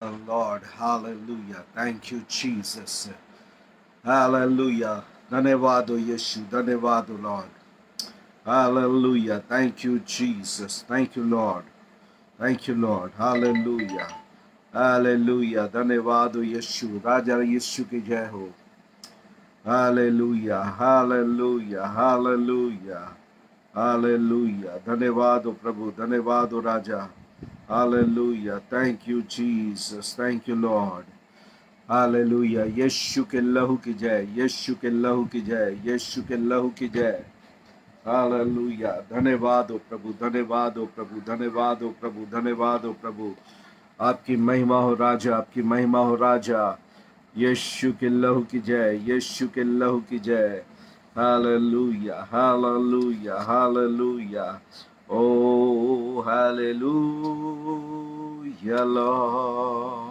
Lord, hallelujah. Thank you, Jesus. Hallelujah. धन्यवाद हो यीशु, धन्यवाद हो Lord. Hallelujah. Thank you, Jesus. Thank you, Lord. Thank you, Lord. Hallelujah. Hallelujah. धन्यवाद हो यीशु, राजा यीशु की जय हो. Hallelujah. Hallelujah. Hallelujah. Hallelujah. धन्यवाद हो प्रभु, धन्यवाद हो राजा. Hallelujah. Thank you, Jesus. Thank you, Lord. Hallelujah. Yeshu के लहू की जय, यीशु के लहू की जय, यीशु के लहू की जय. हालेलुया. धन्यवाद हो प्रभु, धन्यवाद हो प्रभु, धन्यवाद हो प्रभु, धन्यवाद हो प्रभु. आपकी महिमा हो राजा, आपकी महिमा हो राजा. यीशु के लहू की जय, यीशु के लहू की जय. Hallelujah, hallelujah, hallelujah. Oh hallelujah lord.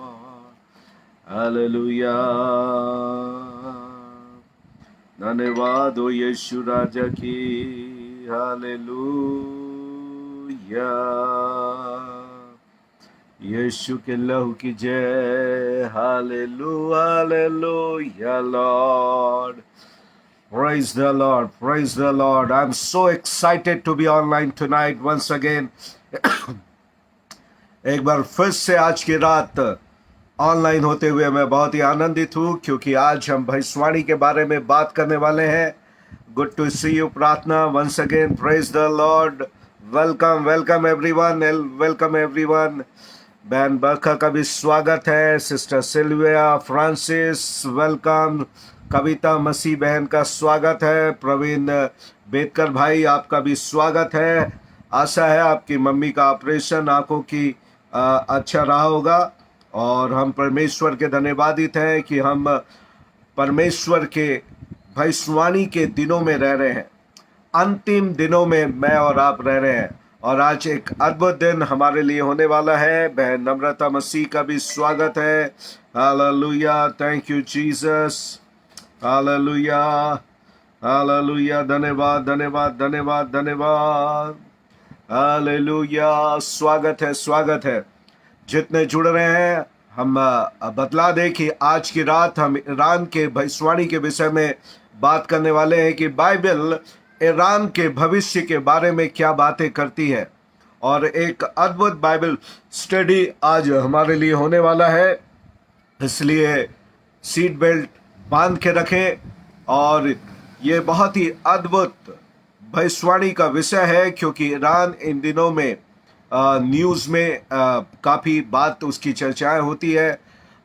Hallelujah. धन्यवाद हो यीशु राजा की. हालेलुया. यीशु के लहू की जय. Hallelujah, hallelujah Lord. Praise the Lord, praise the Lord. I'm so excited to be online tonight once again. एक बार फिर से आज की रात ऑनलाइन होते हुए मैं बहुत ही आनंदित हूँ, क्योंकि आज हम भविष्यवाणी के बारे में बात करने वाले हैं. Good to see you Prarthana once again. Praise the lord. Welcome welcome everyone, welcome everyone. बहन बरखा का भी स्वागत है. Sister Sylvia Francis welcome. Kavita Masih बहन का स्वागत है. प्रवीण बेदकर भाई आपका भी स्वागत है. आशा है आपकी मम्मी का ऑपरेशन आंखों की अच्छा रहा होगा, और हम परमेश्वर के धन्यवादित हैं कि हम परमेश्वर के भविष्यवाणी के दिनों में रह रहे हैं. अंतिम दिनों में मैं और आप रह रहे हैं, और आज एक अद्भुत दिन हमारे लिए होने वाला है. बहन नम्रता मसीह का भी स्वागत है. Hallelujah. Thank you Jesus. Hallelujah, hallelujah. धन्यवाद, धन्यवाद, धन्यवाद, धन्यवाद. हालेलुया. स्वागत है, स्वागत है. जितने जुड़ रहे हैं, हम बतला दें कि आज की रात हम ईरान के भविष्यवाणी के विषय में बात करने वाले हैं कि बाइबल ईरान के भविष्य के बारे में क्या बातें करती है. और एक अद्भुत बाइबल स्टडी आज हमारे लिए होने वाला है, इसलिए सीट बेल्ट बांध के रखें. और ये बहुत ही अद्भुत भविष्यवाणी का विषय है, क्योंकि ईरान इन दिनों में न्यूज़ में काफ़ी बात उसकी चर्चाएं होती है,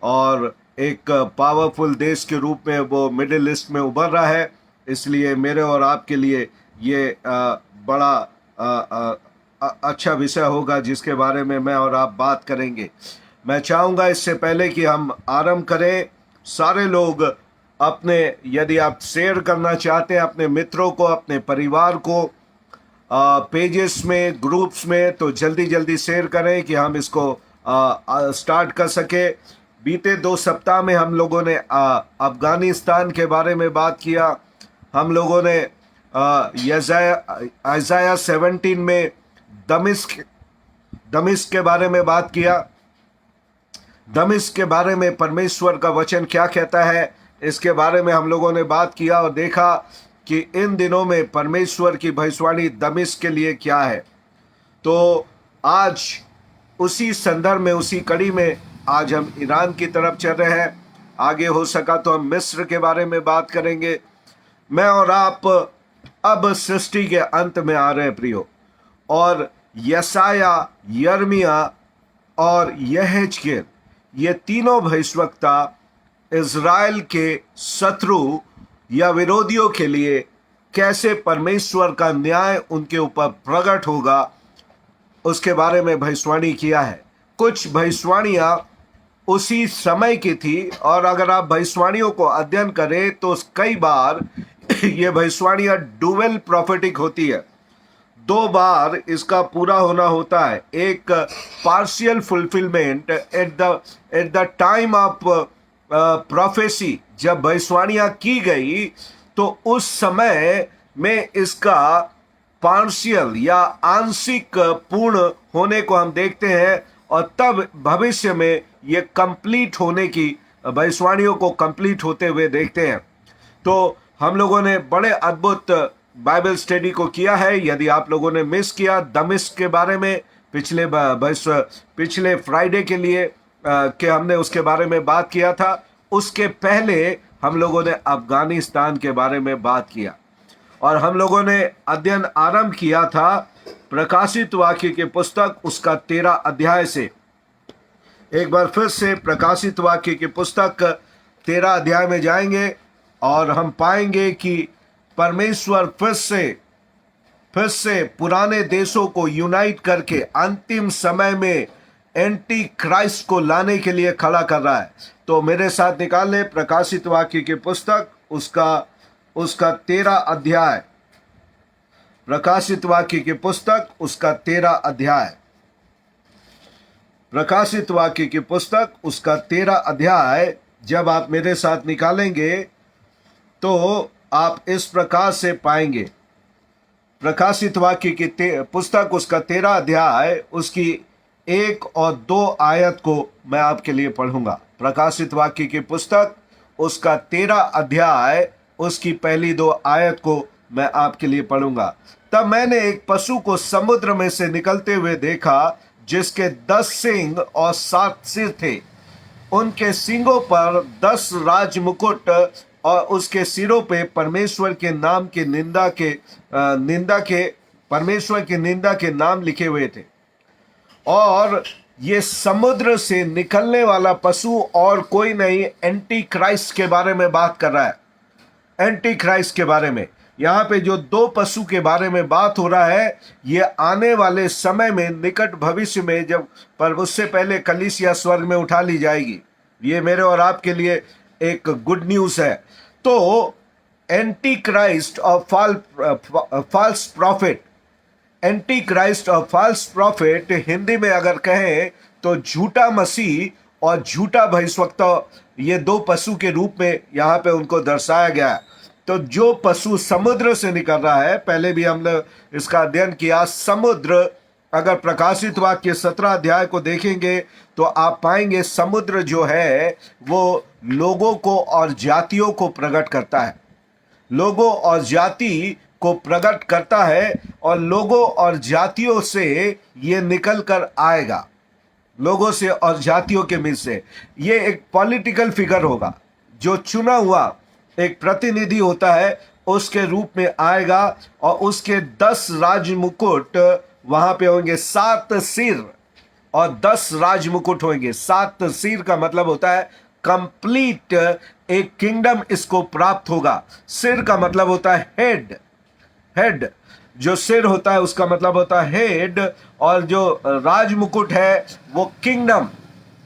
और एक पावरफुल देश के रूप में वो मिडिल ईस्ट में उभर रहा है. इसलिए मेरे और आपके लिए ये बड़ा अच्छा विषय होगा, जिसके बारे में मैं और आप बात करेंगे. मैं चाहूँगा इससे पहले कि हम आरंभ करें, सारे लोग अपने, यदि आप शेयर करना चाहते हैं अपने मित्रों को, अपने परिवार को पेजेस में, ग्रुप्स में, तो जल्दी जल्दी शेयर करें कि हम इसको स्टार्ट कर सके. बीते 2 सप्ताह में हम लोगों ने अफगानिस्तान के बारे में बात किया. हम लोगों ने आइज़ाया 17 में दमिश्क के बारे में बात किया. दमिश्क के बारे में परमेश्वर का वचन क्या कहता है, इसके बारे में हम लोगों ने बात किया, और देखा कि इन दिनों में परमेश्वर की भविष्यवाणी दमिश्क के लिए क्या है. तो आज उसी संदर्भ में, उसी कड़ी में आज हम ईरान की तरफ चल रहे हैं. आगे हो सका तो हम मिस्र के बारे में बात करेंगे. मैं और आप अब सृष्टि के अंत में आ रहे हैं प्रियो, और यसाया, यर्मिया और यहेजकेल, ये तीनों भविष्यवक्ता इज़राइल के शत्रु या विरोधियों के लिए कैसे परमेश्वर का न्याय उनके ऊपर प्रकट होगा, उसके बारे में भविष्यवाणी किया है. कुछ भविष्यवाणियाँ उसी समय की थी, और अगर आप भविष्यवाणियों को अध्ययन करें तो कई बार ये भविष्यवाणियाँ डुअल प्रोफेटिक होती है. 2 बार इसका पूरा होना होता है. एक partial fulfilment at the time of prophecy, जब भविष्यवाणियाँ की गई तो उस समय में इसका पार्शियल या आंशिक पूर्ण होने को हम देखते हैं, और तब भविष्य में ये कंप्लीट होने की, भविष्यवाणियों को कंप्लीट होते हुए देखते हैं। तो हम लोगों ने बड़े अद्भुत बाइबल स्टडी को किया है। यदि आप लोगों ने मिस किया दमिश्क के बारे में, पिछले फ्राइडे के लिए कि हमने उसके बारे में बात किया था, उसके पहले हम लोगों ने अफगानिस्तान के बारे में बात किया और हम लोगों ने अध्ययन आरंभ किया था प्रकाशित वाक्य की पुस्तक उसका 13 अध्याय से। एक बार फिर से प्रकाशित वाक्य की पुस्तक 13 अध्याय में जाएंगे और हम पाएंगे कि परमेश्वर फिर से पुराने देशों को यूनाइट करके अंतिम समय में एंटी क्राइस्ट को लाने के लिए खड़ा कर रहा है। तो मेरे साथ निकाल ले प्रकाशित वाक्य की पुस्तक उसका 13 अध्याय, प्रकाशित वाक्य की पुस्तक उसका 13 अध्याय, प्रकाशित वाक्य की पुस्तक उसका 13 अध्याय। जब आप मेरे साथ निकालेंगे तो आप इस प्रकार से पाएंगे। प्रकाशित वाक्य की पुस्तक उसका 13 अध्याय उसकी 1 और 2 आयत को मैं आपके लिए पढ़ूंगा। प्रकाशित वाक्य की पुस्तक उसका 13 अध्याय उसकी पहली 2 आयत को मैं आपके लिए पढ़ूंगा। तब मैंने एक पशु को समुद्र में से निकलते हुए देखा जिसके 10 सींग और 7 सिर थे। उनके सींगों पर 10 राज मुकुट और उसके सिरों पे परमेश्वर के निंदा के नाम लिखे हुए थे। और ये समुद्र से निकलने वाला पशु और कोई नहीं, एंटी क्राइस्ट के बारे में बात कर रहा है। एंटी क्राइस्ट के बारे में यहाँ पे जो 2 पशु के बारे में बात हो रहा है, ये आने वाले समय में, निकट भविष्य में, पर उससे पहले कलीसिया स्वर्ग में उठा ली जाएगी। ये मेरे और आपके लिए एक गुड न्यूज़ है। तो एंटी क्राइस्ट और फॉल्स प्रॉफिट, एंटी क्राइस्ट और फॉल्स प्रॉफिट हिंदी में अगर कहें तो झूठा मसीह और झूठा भविष्यवक्ता, ये 2 पशु के रूप में यहाँ पे उनको दर्शाया गया है। तो जो पशु समुद्र से निकल रहा है, पहले भी हमने इसका अध्ययन किया। समुद्र, अगर प्रकाशित वाक्य 17 अध्याय को देखेंगे तो आप पाएंगे समुद्र जो है वो लोगों को और जातियों को प्रकट करता है। लोगों और जाति को प्रकट करता है और लोगों और जातियों से ये निकल कर आएगा। लोगों से और जातियों के बीच से ये एक पॉलिटिकल फिगर होगा, जो चुना हुआ एक प्रतिनिधि होता है, उसके रूप में आएगा और उसके 10 राज मुकुट वहां पे होंगे। 7 सिर और 10 राज मुकुट होंगे। 7 सिर का मतलब होता है कंप्लीट एक किंगडम इसको प्राप्त होगा। सिर का मतलब होता है हेड, जो सिर होता है उसका मतलब होता है हेड, और जो राज मुकुट है वो किंगडम,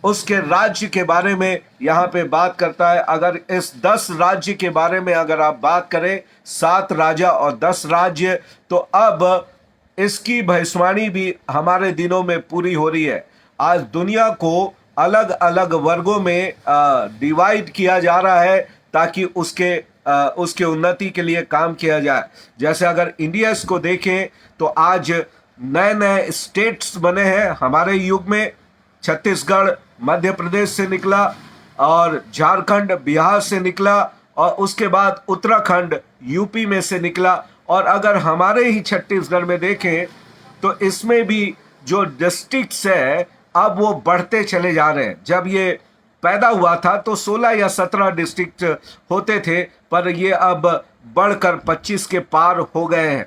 उसके राज्य के बारे में यहाँ पे बात करता है। अगर इस 10 राज्य के बारे में अगर आप बात करें, 7 राजा और 10 राज्य, तो अब इसकी भविष्यवाणी भी हमारे दिनों में पूरी हो रही है। आज दुनिया को अलग अलग वर्गों में डिवाइड किया जा रहा है ताकि उसके उन्नति के लिए काम किया जाए। जैसे अगर इंडिया को देखें तो आज नए नए स्टेट्स बने हैं हमारे युग में। छत्तीसगढ़ मध्य प्रदेश से निकला और झारखंड बिहार से निकला और उसके बाद उत्तराखंड यूपी में से निकला। और अगर हमारे ही छत्तीसगढ़ में देखें तो इसमें भी जो डिस्ट्रिक्ट्स है अब वो बढ़ते चले जा रहे हैं। जब ये पैदा हुआ था तो 16 या 17 डिस्ट्रिक्ट होते थे, पर ये अब बढ़कर 25 के पार हो गए हैं।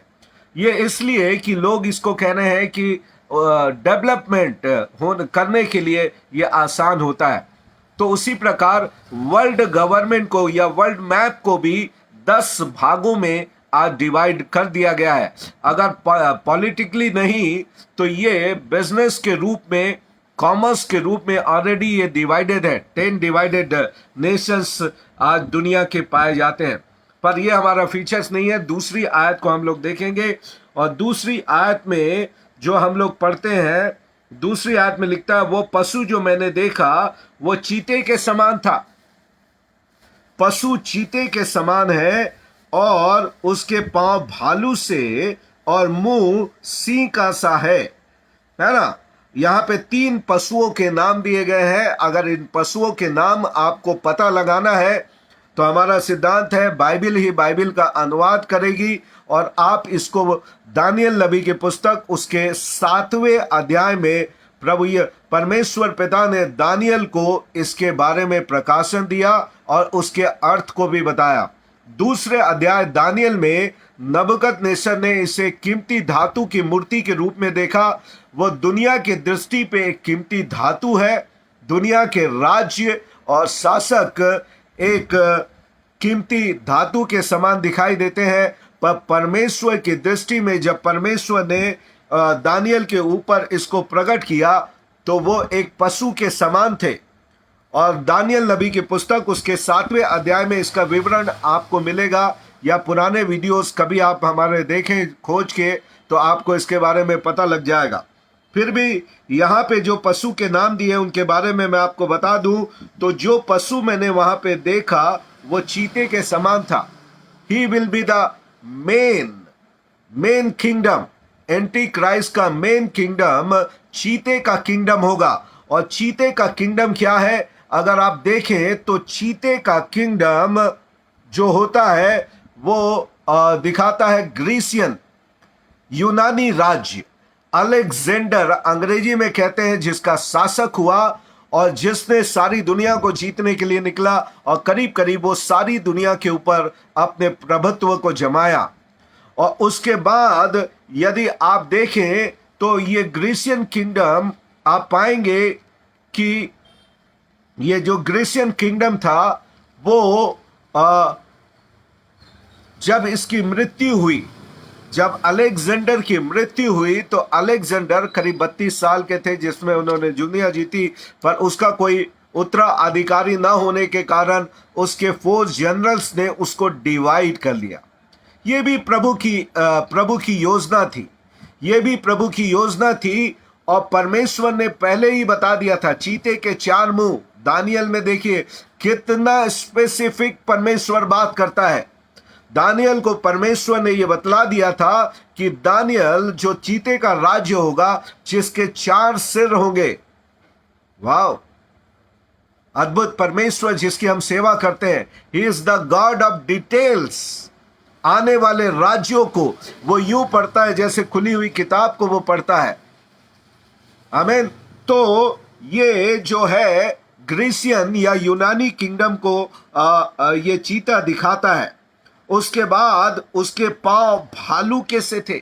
ये इसलिए कि लोग इसको कह रहे हैं कि डेवलपमेंट करने के लिए ये आसान होता है। तो उसी प्रकार वर्ल्ड गवर्नमेंट को या वर्ल्ड मैप को भी 10 भागों में आज डिवाइड कर दिया गया है। अगर पॉलिटिकली नहीं तो ये बिजनेस के रूप में, कॉमर्स के रूप में ऑलरेडी ये डिवाइडेड है। 10 डिवाइडेड नेशंस आज दुनिया के पाए जाते हैं। पर ये हमारा फीचर्स नहीं है। दूसरी आयत को हम लोग देखेंगे और दूसरी आयत में जो हम लोग पढ़ते हैं, दूसरी आयत में लिखता है, वो पशु जो मैंने देखा वो चीते के समान था। पशु चीते के समान है और उसके पांव भालू से और मुंह सिंह का सा है ना। यहाँ पे 3 पशुओं के नाम दिए गए हैं। अगर इन पशुओं के नाम आपको पता लगाना है तो हमारा सिद्धांत है बाइबिल ही बाइबिल का अनुवाद करेगी, और आप इसको दानियल नबी की पुस्तक उसके 7वें अध्याय में प्रभु ये परमेश्वर पिता ने दानियल को इसके बारे में प्रकाशन दिया और उसके अर्थ को भी बताया। दूसरे अध्याय दानियल में नबूकदनेस्सर ने इसे कीमती धातु की मूर्ति के रूप में देखा। वो दुनिया की दृष्टि पे एक कीमती धातु है। दुनिया के राज्य और शासक एक कीमती धातु के समान दिखाई देते हैं, पर परमेश्वर की दृष्टि में जब परमेश्वर ने दानियल के ऊपर इसको प्रकट किया तो वो एक पशु के समान थे। और दानियल नबी की पुस्तक उसके 7वें अध्याय में इसका विवरण आपको मिलेगा, या पुराने वीडियोस कभी आप हमारे देखें खोज के तो आपको इसके बारे में पता लग जाएगा। फिर भी यहाँ पे जो पशु के नाम दिए उनके बारे में मैं आपको बता दूं, तो जो पशु मैंने वहां पे देखा वो चीते के समान था। He will be the main kingdom. Anti Christ का मेन किंगडम चीते का किंगडम होगा। और चीते का किंगडम क्या है? अगर आप देखें तो चीते का किंगडम जो होता है वो दिखाता है ग्रीसियन, यूनानी राज्य। अलेक्जेंडर अंग्रेजी में कहते हैं जिसका शासक हुआ और जिसने सारी दुनिया को जीतने के लिए निकला और करीब करीब वो सारी दुनिया के ऊपर अपने प्रभुत्व को जमाया। और उसके बाद यदि आप देखें तो ये ग्रीसियन किंगडम आप पाएंगे कि ये जो ग्रीसियन किंगडम था वो जब इसकी मृत्यु हुई, जब अलेक्जेंडर की मृत्यु हुई तो अलेक्जेंडर करीब 32 साल के थे जिसमें उन्होंने दुनिया जीती, पर उसका कोई उत्तराधिकारी ना होने के कारण उसके फोर्स जनरल्स ने उसको डिवाइड कर लिया। ये भी प्रभु की योजना थी। ये भी प्रभु की योजना थी और परमेश्वर ने पहले ही बता दिया था। चीते के 4 मुंह, दानियल में देखिए कितना स्पेसिफिक परमेश्वर बात करता है। दानियल को परमेश्वर ने यह बतला दिया था कि दानियल जो चीते का राज्य होगा जिसके 4 सिर होंगे। वाह, अद्भुत परमेश्वर जिसकी हम सेवा करते हैं। He is the God of details. आने वाले राज्यों को वो यूं पढ़ता है जैसे खुली हुई किताब को वो पढ़ता है। आमीन। तो ये जो है ग्रीसियन या यूनानी किंगडम को ये चीता दिखाता है। उसके बाद उसके पांव भालू के से थे।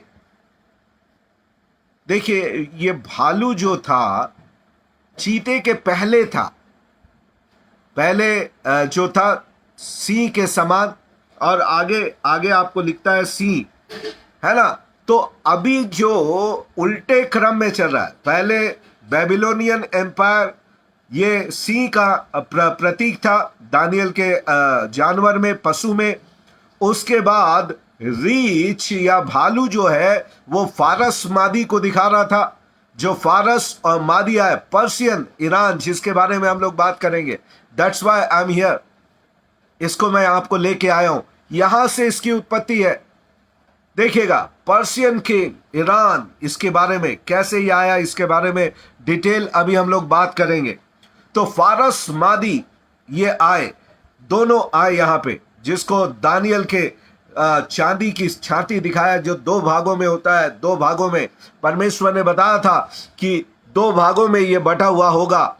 देखिए ये भालू जो था चीते के पहले था। पहले जो था सिंह के समान, और आगे आगे आपको लिखता है सिंह, है ना। तो अभी जो उल्टे क्रम में चल रहा है, पहले बेबीलोनियन एम्पायर ये सिंह का प्रतीक था दानियल के जानवर में, पशु में। उसके बाद रीछ या भालू जो है वो फारस मादी को दिखा रहा था। जो फारस और मादिया है, पर्शियन, ईरान, जिसके बारे में हम लोग बात करेंगे। That's why I am here. इसको मैं आपको लेके आया हूं, यहां से इसकी उत्पत्ति है। देखिएगा पर्शियन किंग, ईरान, इसके बारे में कैसे ये आया, इसके बारे में डिटेल अभी हम लोग बात करेंगे। तो फारस मादी ये आए, दोनों आए यहां पे, जिसको दानियल के चांदी की छाती दिखाया जो 2 भागों में होता है। 2 भागों में परमेश्वर ने बताया था कि 2 भागों में ये बटा हुआ होगा।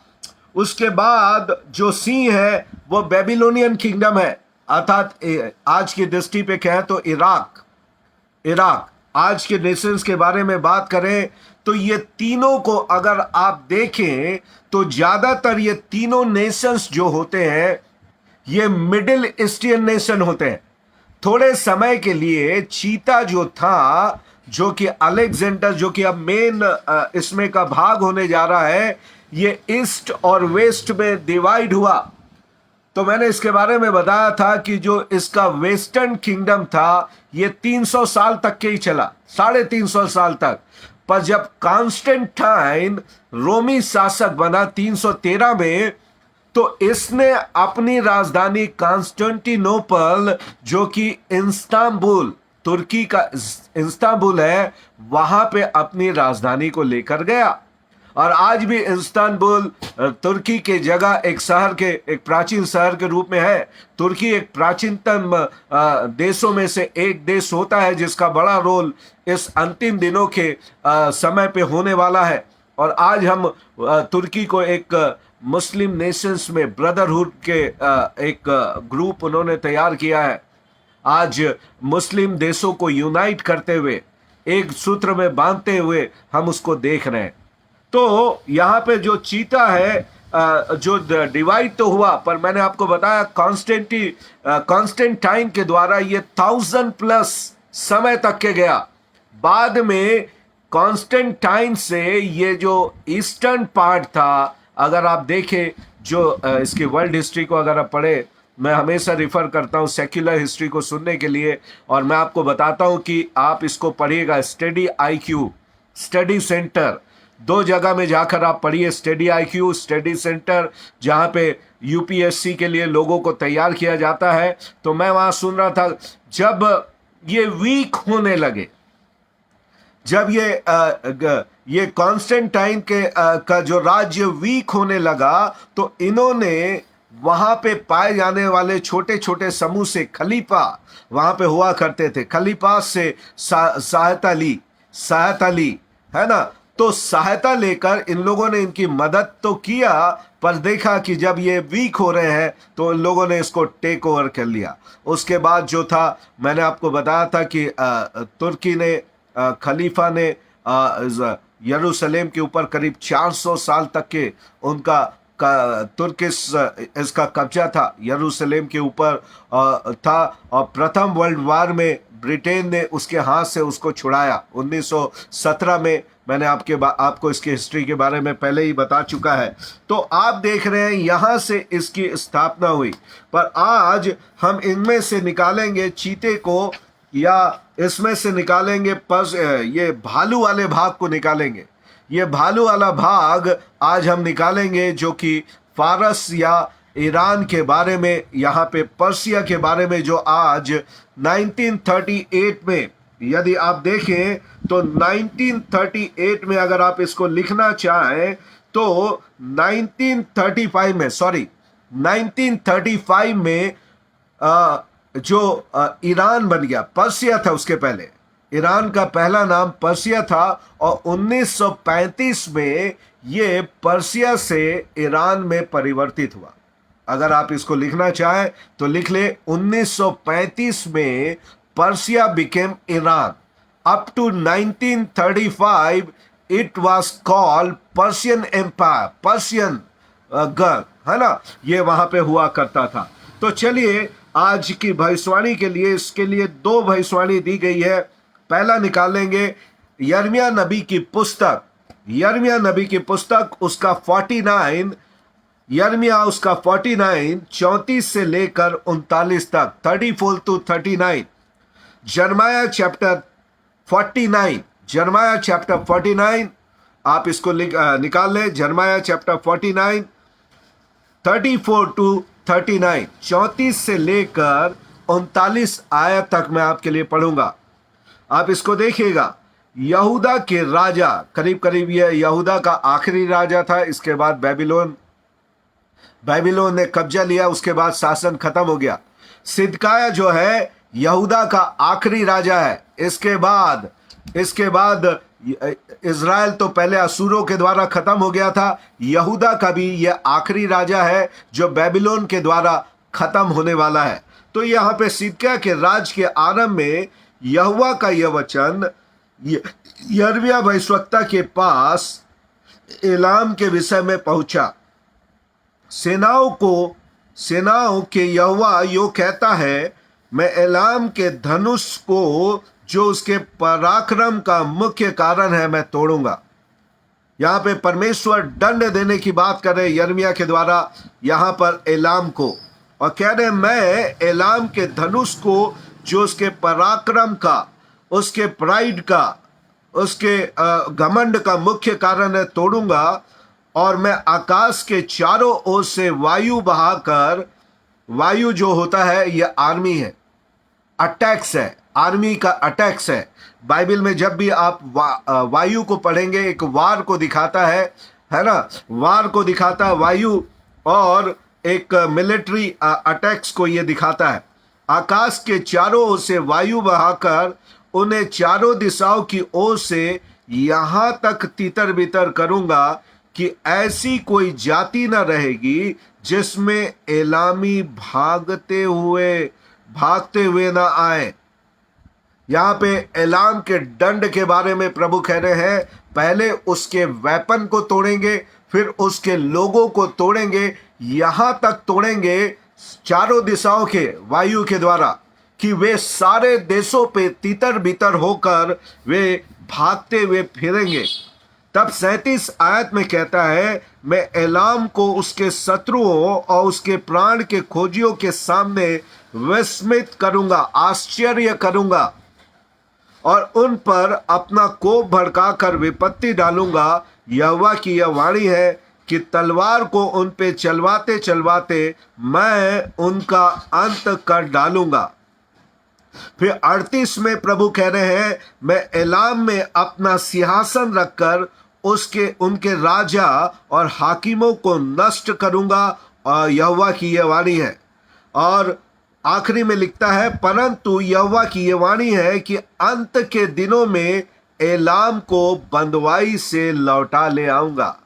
उसके बाद जो सिंह है वो बेबीलोनियन किंगडम है, अर्थात आज की दृष्टि पे कहें तो इराक। आज के नेशंस के बारे में बात करें तो ये तीनों को अगर आप देखें तो ज्यादातर ये तीनों नेशंस जो होते हैं ये मिडिल ईस्टर्न नेशन होते हैं। थोड़े समय के लिए चीता जो था, जो कि अलेक्जेंडर, जो कि अब मेन इसमें का भाग होने जा रहा है, ये ईस्ट और वेस्ट में डिवाइड हुआ। तो मैंने इसके बारे में बताया था कि जो इसका वेस्टर्न किंगडम था ये 300 साल तक के ही चला, 350 साल तक। पर जब कॉन्स्टेंटाइन रोमी शासक बना 313 में, तो इसने अपनी राजधानी कॉन्स्टेंटिनोपल, जो कि इस्तांबुल, तुर्की का इस्तांबुल है, वहां पे अपनी राजधानी को लेकर गया। और आज भी इस्तांबुल तुर्की के जगह एक प्राचीन शहर के रूप में है। तुर्की एक प्राचीनतम देशों में से एक देश होता है जिसका बड़ा रोल इस अंतिम दिनों के समय पे होने वाला है। और आज हम तुर्की को एक मुस्लिम नेशंस में ब्रदरहुड के एक ग्रुप उन्होंने तैयार किया है। आज मुस्लिम देशों को यूनाइट करते हुए, एक सूत्र में बांधते हुए हम उसको देख रहे हैं। तो यहाँ पे जो चीता है, जो डिवाइड तो हुआ, पर मैंने आपको बताया कॉन्स्टेंटाइन के द्वारा ये 1000+ समय तक के गया। बाद में कॉन्स्टेंटाइन से ये जो ईस्टर्न पार्ट था, अगर आप देखें जो इसकी वर्ल्ड हिस्ट्री को अगर आप पढ़े, मैं हमेशा रिफर करता हूँ सेक्युलर हिस्ट्री को सुनने के लिए, और मैं आपको बताता हूँ कि आप इसको पढ़िएगा। स्टडी IQ, स्टडी सेंटर, 2 जगह में जाकर आप पढ़िए। स्टडी IQ, स्टडी सेंटर, जहाँ पे UPSC के लिए लोगों को तैयार किया जाता है। तो मैं वहाँ सुन रहा था, जब ये वीक होने लगे, जब ये कॉन्स्टेंटाइन का जो राज्य वीक होने लगा, तो इन्होंने वहां पे पाए जाने वाले छोटे छोटे समूह से खलीफा वहां पे हुआ करते थे, खलीफा से सहायता ली, है ना। तो सहायता लेकर इन लोगों ने इनकी मदद तो किया, पर देखा कि जब ये वीक हो रहे हैं तो इन लोगों ने इसको टेक ओवर कर लिया। उसके बाद जो था, मैंने आपको बताया था कि तुर्की ने, खलीफा ने यरूशलेम के ऊपर करीब 400 साल तक के उनका तुर्किश इसका कब्जा था, यरूशलेम के ऊपर था। और प्रथम वर्ल्ड वार में ब्रिटेन ने उसके हाथ से उसको छुड़ाया 1917 में। मैंने आपको इसकी हिस्ट्री के बारे में पहले ही बता चुका है। तो आप देख रहे हैं यहाँ से इसकी स्थापना हुई। पर आज हम इनमें से निकालेंगे चीते को, या इसमें से निकालेंगे ये भालू वाले भाग को निकालेंगे। ये भालू वाला भाग आज हम निकालेंगे, जो कि फारस या ईरान के बारे में, यहाँ पे पर्सिया के बारे में, जो आज 1938 में, यदि आप देखें तो 1938 में अगर आप इसको लिखना चाहें तो 1935 में जो ईरान बन गया, पर्सिया था उसके पहले, ईरान का पहला नाम पर्सिया था। और 1935 में ये पर्सिया से ईरान में परिवर्तित हुआ। अगर आप इसको लिखना चाहें तो लिख ले, 1935 में Persia became Iran. Up to 1935 it was called Persian empire, Persian girl, है ना, ये वहां पे हुआ करता था। तो चलिए, आज की भविष्यवाणी के लिए, इसके लिए 2 भविष्यवाणी दी गई है। पहला निकालेंगे यिर्मयाह नबी की पुस्तक, उसका 49, यिर्मयाह उसका 49 34 से लेकर 39 तक, 34 to 39। जर्माया चैप्टर 49, आप इसको निकाल लें। जर्माया चैप्टर 49 34 to 39, 34 से लेकर 39 आयत तक मैं आपके लिए पढ़ूंगा। आप इसको देखिएगा। यहूदा के राजा, करीब करीब यह यहूदा का आखिरी राजा था। इसके बाद बेबीलोन ने कब्जा लिया, उसके बाद शासन खत्म हो गया। सिदकिय्याह जो है यहूदा का आखिरी राजा है। इसके बाद इज़राइल तो पहले असूरों के द्वारा खत्म हो गया था, यहूदा का भी यह आखिरी राजा है जो बेबीलोन के द्वारा खत्म होने वाला है। तो यहाँ पे सिदकिय्याह के राज के आरंभ में यहोवा का यह वचन यिर्मयाह भविष्यवक्ता के पास एलाम के विषय में पहुंचा। सेनाओं के यहोवा यो कहता है, मैं एलाम के धनुष को, जो उसके पराक्रम का मुख्य कारण है, मैं तोड़ूंगा। यहाँ पे परमेश्वर दंड देने की बात कर रहे यिर्मयाह के द्वारा यहाँ पर एलाम को, और कह रहे मैं एलाम के धनुष को, जो उसके पराक्रम का, उसके प्राइड का, उसके घमंड का मुख्य कारण है, तोड़ूंगा। और मैं आकाश के चारों ओर से वायु बहाकर, वायु जो होता है यह आर्मी है, अटैक्स है, आर्मी का अटैक्स है। बाइबल में जब भी आप वायु को पढ़ेंगे, एक वार को दिखाता है, है ना, वार को दिखाता है, वायु और एक मिलिट्री अटैक्स को ये दिखाता है। आकाश के चारों ओर से वायु बहाकर उन्हें चारों दिशाओं की ओर से यहां तक तितर बितर करूंगा कि ऐसी कोई जाति न रहेगी जिसमें एलामी भागते हुए ना आए। यहां पे एलाम के दंड के बारे में प्रभु कह रहे हैं, पहले उसके वेपन को तोड़ेंगे, फिर उसके लोगों को तोड़ेंगे, यहां तक तोड़ेंगे चारों दिशाओं के वायु के द्वारा कि वे सारे देशों पे तितर बितर होकर वे भागते हुए फिरेंगे। तब 37 आयत में कहता है, मैं एलाम को उसके शत्रुओं और उसके प्राण के खोजियों के सामने विस्मित करूंगा, आश्चर्य करूंगा और उन पर अपना कोप भड़काकर विपत्ति डालूंगा। यहोवा की यह वाणी है कि तलवार को उन पे चलवाते चलवाते मैं उनका अंत कर डालूंगा। फिर 38 में प्रभु कह रहे हैं, मैं एलाम में अपना सिंहासन रखकर उनके राजा और हाकिमों को नष्ट करूंगा, और यहोवा की यह वाणी है। और आखिरी में लिखता है, परंतु यहोवा की यह वाणी है कि अंत के दिनों में एलाम को बंदवाई से लौटा ले आऊंगा।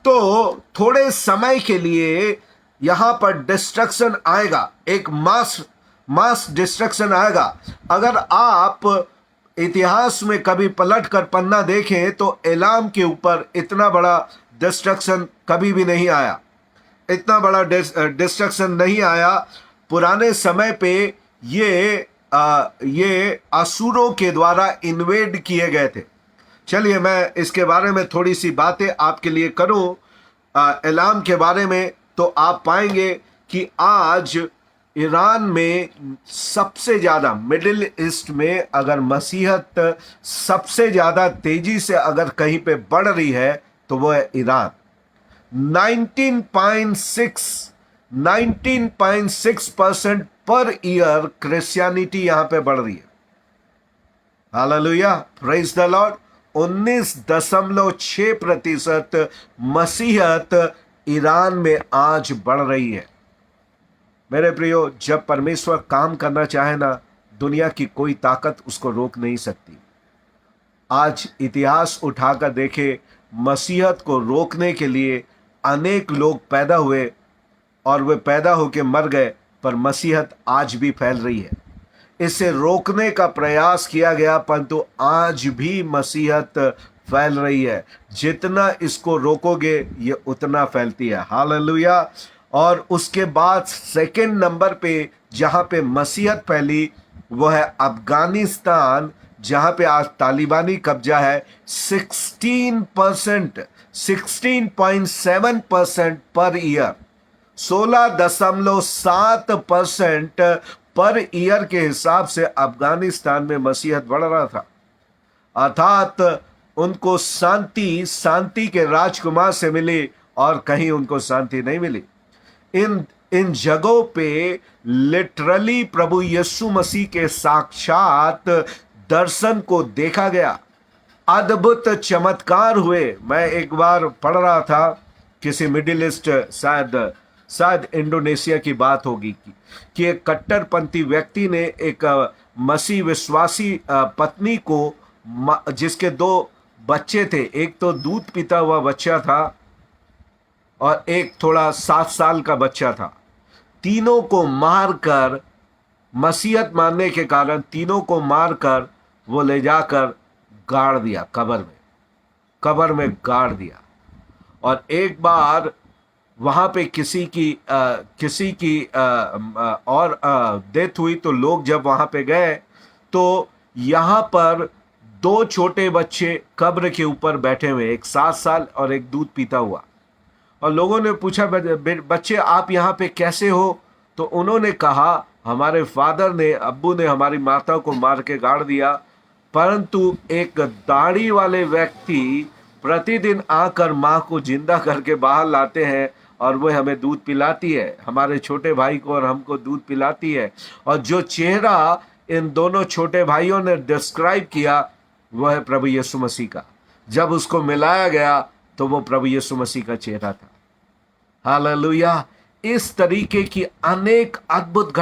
तो थोड़े समय के लिए यहां पर डिस्ट्रक्शन आएगा, एक मास डिस्ट्रक्शन आएगा। अगर आप इतिहास में कभी पलट कर पन्ना देखें तो एलाम के ऊपर इतना बड़ा डिस्ट्रक्शन कभी भी नहीं आया, इतना बड़ा डिस्ट्रक्शन नहीं आया। पुराने समय पे ये असुरों के द्वारा इन्वेड किए गए थे। चलिए मैं इसके बारे में थोड़ी सी बातें आपके लिए करूं एलाम के बारे में, तो आप पाएंगे कि आज ईरान में सबसे ज़्यादा, मिडिल ईस्ट में अगर मसीहत सबसे ज़्यादा तेजी से अगर कहीं पे बढ़ रही है तो वो है ईरान। 19.6% पर ईयर क्रिश्चियनिटी यहां पे बढ़ रही है। Hallelujah, praise the lord. 19.6% मसीहत ईरान में आज बढ़ रही है। मेरे प्रियो, जब परमेश्वर काम करना चाहे ना, दुनिया की कोई ताकत उसको रोक नहीं सकती। आज इतिहास उठाकर देखे, मसीहत को रोकने के लिए अनेक लोग पैदा हुए और वे पैदा होकर मर गए, पर मसीहत आज भी फैल रही है। इसे रोकने का प्रयास किया गया, परंतु आज भी मसीहत फैल रही है। जितना इसको रोकोगे ये उतना फैलती है। हालेलुया। और उसके बाद सेकंड नंबर पे जहां पे मसीहत फैली वो है अफगानिस्तान, जहां पे आज तालिबानी कब्जा है। 16.7% पर ईयर, 16.7% पर ईयर के हिसाब से अफगानिस्तान में मसीहत बढ़ रहा था। अर्थात उनको शांति के राजकुमार से मिली और कहीं उनको शांति नहीं मिली। इन जगहों पे लिटरली प्रभु यीशु मसीह के साक्षात दर्शन को देखा गया, अद्भुत चमत्कार हुए। मैं एक बार पढ़ रहा था किसी मिडिल ईस्ट, शायद इंडोनेशिया की बात होगी, कि एक कट्टरपंथी व्यक्ति ने एक मसीह विश्वासी पत्नी को, जिसके 2 बच्चे थे, एक तो दूध पीता हुआ बच्चा था और एक थोड़ा 7 साल का बच्चा था, तीनों को मारकर, मसीहत मानने के कारण तीनों को मारकर वो ले जाकर गाड़ दिया, कब्र में गाड़ दिया। और एक बार वहाँ पे किसी की और डेथ हुई, तो लोग जब वहाँ पे गए तो यहाँ पर 2 छोटे बच्चे कब्र के ऊपर बैठे हुए, एक 7 साल और एक दूध पीता हुआ। और लोगों ने पूछा, बच्चे आप यहाँ पे कैसे हो? तो उन्होंने कहा, हमारे फादर ने, अब्बू ने हमारी माता को मार के गाड़ दिया, परंतु एक दाढ़ी वाले व्यक्ति प्रतिदिन आकर माँ को जिंदा करके बाहर लाते हैं और वो हमें दूध पिलाती है, हमारे छोटे भाई को और हमको दूध पिलाती है। और जो चेहरा इन दोनों छोटे भाइयों ने डिस्क्राइब किया वो है प्रभु यीशु मसीह का। जब उसको मिलाया गया तो वो प्रभु यीशु मसीह का चेहरा था। हालेलुया। इस तरीके की अनेक अद्भुत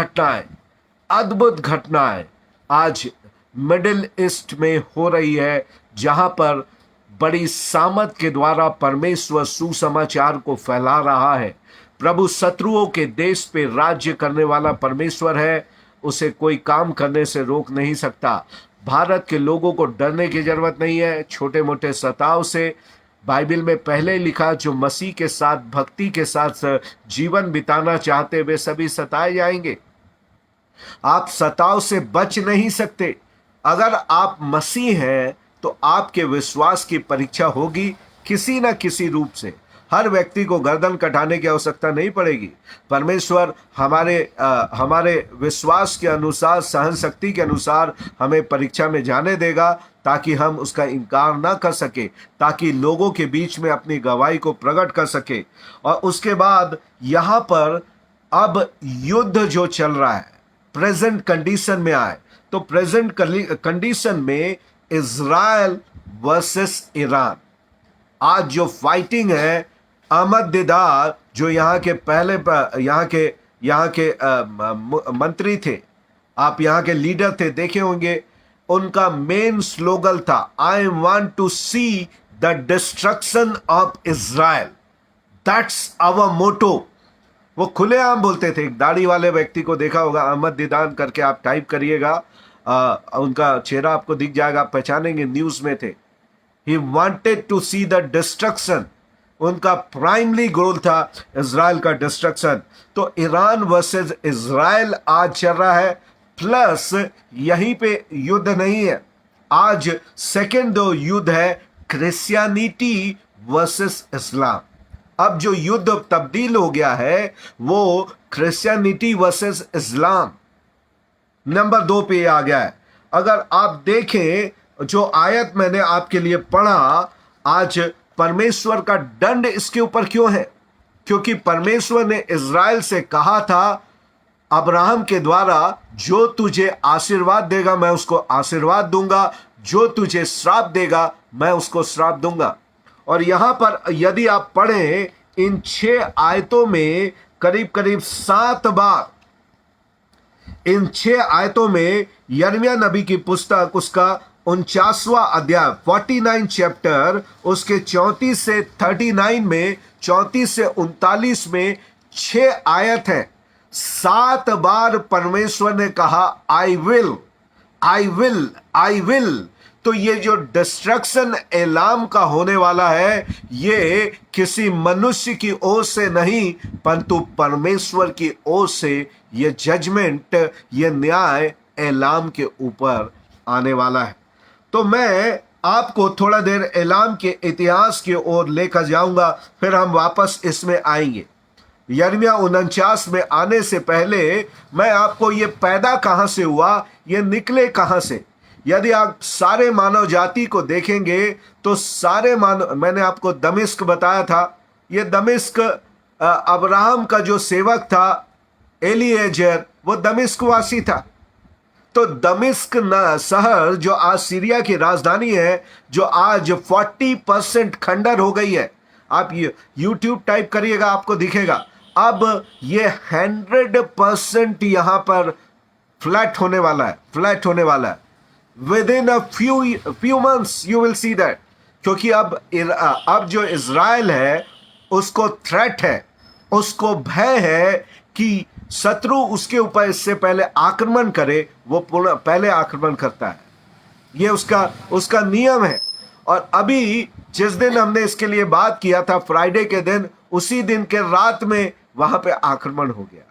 घटनाएं आज मिडिल ईस्ट में हो रही है, जहां पर बड़ी सामर्थ के द्वारा परमेश्वर सुसमाचार को फैला रहा है। प्रभु शत्रुओं के देश पे राज्य करने वाला परमेश्वर है, उसे कोई काम करने से रोक नहीं सकता। भारत के लोगों को डरने की जरूरत नहीं है छोटे मोटे सताव से। बाइबल में पहले लिखा, जो मसीह के साथ भक्ति के साथ जीवन बिताना चाहते वे सभी सताए जाएंगे। आप सताव से बच नहीं सकते। अगर आप मसीह हैं तो आपके विश्वास की परीक्षा होगी किसी न किसी रूप से। हर व्यक्ति को गर्दन कटाने की आवश्यकता नहीं पड़ेगी। परमेश्वर हमारे विश्वास के अनुसार, सहन शक्ति के अनुसार हमें परीक्षा में जाने देगा, ताकि हम उसका इनकार ना कर सके, ताकि लोगों के बीच में अपनी गवाही को प्रकट कर सके। और उसके बाद यहाँ पर अब युद्ध जो चल रहा है, प्रेजेंट कंडीशन में आए तो प्रेजेंट कंडीशन में इजराइल वर्सेस ईरान, आज जो फाइटिंग है, अहमद दीदार जो यहाँ के मंत्री थे, आप यहाँ के लीडर थे, देखे होंगे, उनका मेन स्लोगन था, I want to see the destruction of Israel, that's our motto. वो खुलेआम बोलते थे। एक दाढ़ी वाले व्यक्ति को देखा होगा, अहमद दीदान करके आप टाइप करिएगा, उनका चेहरा आपको दिख जाएगा, आप पहचानेंगे, न्यूज में थे। He wanted to see the destruction, उनका प्राइमरी गोल था इजराइल का डिस्ट्रक्शन। तो ईरान वर्सेस इजराइल आज चल रहा है। प्लस यहीं पे युद्ध नहीं है, आज सेकेंड युद्ध है क्रिश्चियनिटी वर्सेस इस्लाम। अब जो युद्ध तब्दील हो गया है वो क्रिश्चियनिटी वर्सेस इस्लाम नंबर 2 पे आ गया है। अगर आप देखें जो आयत मैंने आपके लिए पढ़ा, आज परमेश्वर का दंड इसके ऊपर क्यों है? क्योंकि परमेश्वर ने इजराइल से कहा था अब्राहम के द्वारा, जो तुझे आशीर्वाद देगा मैं उसको आशीर्वाद दूंगा, जो तुझे श्राप देगा मैं उसको श्राप दूंगा। और यहां पर यदि आप पढ़ें इन 6 आयतों में करीब करीब 7 बार, इन 6 आयतों में यिर्मयाह नबी की पुस्तक उसका 49वां अध्याय 49 चैप्टर, उसके 34 से 39 में, 34 से 39 में 6 आयत है। 7 बार परमेश्वर ने कहा I will, I will, I will. तो ये जो डिस्ट्रक्शन एलाम का होने वाला है, ये किसी मनुष्य की ओर से नहीं, परंतु परमेश्वर की ओर से ये जजमेंट, ये न्याय एलाम के ऊपर आने वाला है। तो मैं आपको थोड़ा देर एलाम के इतिहास की ओर लेकर जाऊंगा, फिर हम वापस इसमें आएंगे। यिर्मयाह 49 में आने से पहले मैं आपको ये पैदा कहां से हुआ, ये निकले कहां से। यदि आप सारे मानव जाति को देखेंगे तो सारे मानव, मैंने आपको दमिश्क बताया था, ये दमिश्क अब्राहम का जो सेवक था एलीएजर, वो दमिश्क वासी था। तो दमिश्क शहर जो आज सीरिया की राजधानी है, जो आज 40% खंडर हो गई है, आप यूट्यूब टाइप करिएगा आपको दिखेगा। अब ये 100% यहां पर फ्लैट होने वाला है, फ्लैट होने वाला है। Within a few months you will see that, क्योंकि अब जो इजराइल है उसको थ्रेट है, उसको भय है कि शत्रु उसके ऊपर इससे पहले आक्रमण करे, वो पहले आक्रमण करता है। ये उसका नियम है। और अभी जिस दिन हमने इसके लिए बात किया था, फ्राइडे के दिन, उसी दिन के रात में वहां पे आक्रमण हो गया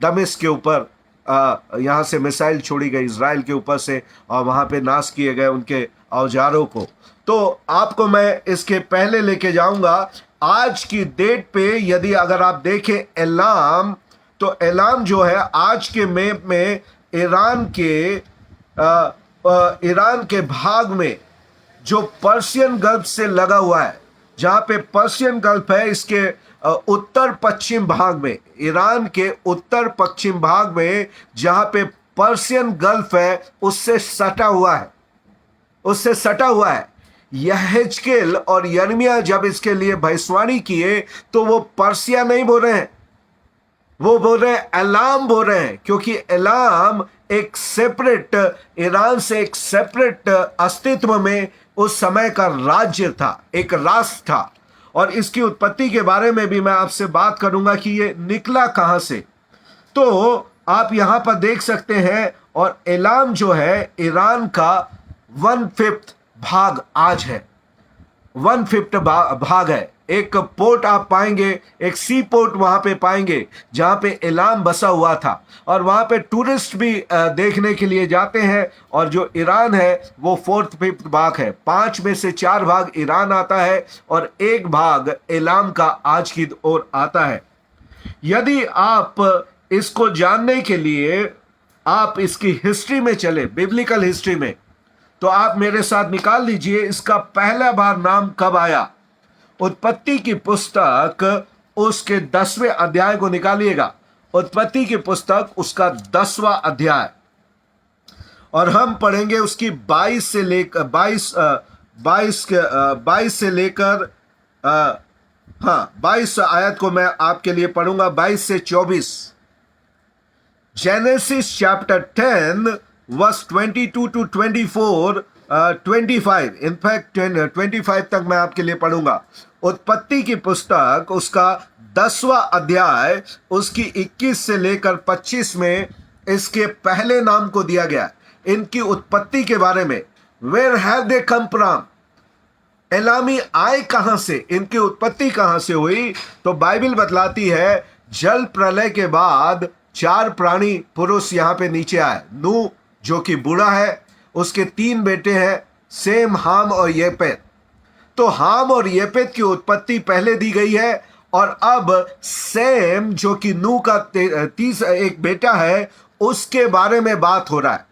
दमिश्क के ऊपर। यहाँ से मिसाइल छोड़ी गई इजराइल के ऊपर से, और वहां पे नाश किए गए उनके औजारों को। तो आपको मैं इसके पहले लेके जाऊंगा आज की डेट पे। यदि अगर आप देखें एलाम, तो एलाम जो है आज के मैप में ईरान के भाग में जो पर्शियन गल्फ से लगा हुआ है, जहां पे पर्शियन गल्फ है, इसके उत्तर पश्चिम भाग में, ईरान के उत्तर पश्चिम भाग में जहां पे पर्शियन गल्फ है, उससे सटा हुआ है, उससे सटा हुआ है। यहेजकेल और यिर्मयाह जब इसके लिए भविष्यवाणी किए तो वो पर्सिया नहीं बोल रहे हैं, वो बोल रहे हैं एलाम बोल रहे हैं, क्योंकि एलाम एक सेपरेट, ईरान से एक सेपरेट अस्तित्व में उस समय का राज्य था, एक राष्ट्र था। और इसकी उत्पत्ति के बारे में भी मैं आपसे बात करूंगा कि ये निकला कहां से। तो आप यहां पर देख सकते हैं, और एलाम जो है ईरान का 1/5 भाग आज है, 1/5 भाग है। एक पोर्ट आप पाएंगे, एक सी पोर्ट वहां पे पाएंगे जहां पे एलाम बसा हुआ था, और वहां पे टूरिस्ट भी देखने के लिए जाते हैं। और जो ईरान है वो 4/5 भाग है, 5 में से 4 भाग ईरान आता है और 1 भाग एलाम का आज की ओर आता है। यदि आप इसको जानने के लिए आप इसकी हिस्ट्री में चले, बिब्लिकल हिस्ट्री में, तो आप मेरे साथ निकाल लीजिए इसका पहला बार नाम कब आया। उत्पत्ति की पुस्तक उसके 10वें अध्याय को निकालिएगा, उत्पत्ति की पुस्तक उसका 10वां अध्याय, और हम पढ़ेंगे उसकी 22 से लेकर 22 आयत को मैं आपके लिए पढ़ूंगा, 22 से 24। Genesis chapter 10 verse 22 to 24, 25, in fact 25 तक मैं आपके लिए पढ़ूंगा। उत्पत्ति की पुस्तक उसका 10वां अध्याय उसकी 21 से लेकर 25 में इसके पहले नाम को दिया गया, इनकी उत्पत्ति के बारे में। Where have they come from, एलामी आए कहां से, इनकी उत्पत्ति कहां से हुई। तो बाइबल बतलाती है जल प्रलय के बाद 4 प्राणी पुरुष यहां पे नीचे आए। नूह जो कि बूढ़ा है, उसके 3 बेटे हैं, सेम, हाम और येपेत। तो हाम और येपेत की उत्पत्ति पहले दी गई है, और अब सेम जो कि नूह का 30 एक बेटा है, उसके बारे में बात हो रहा है।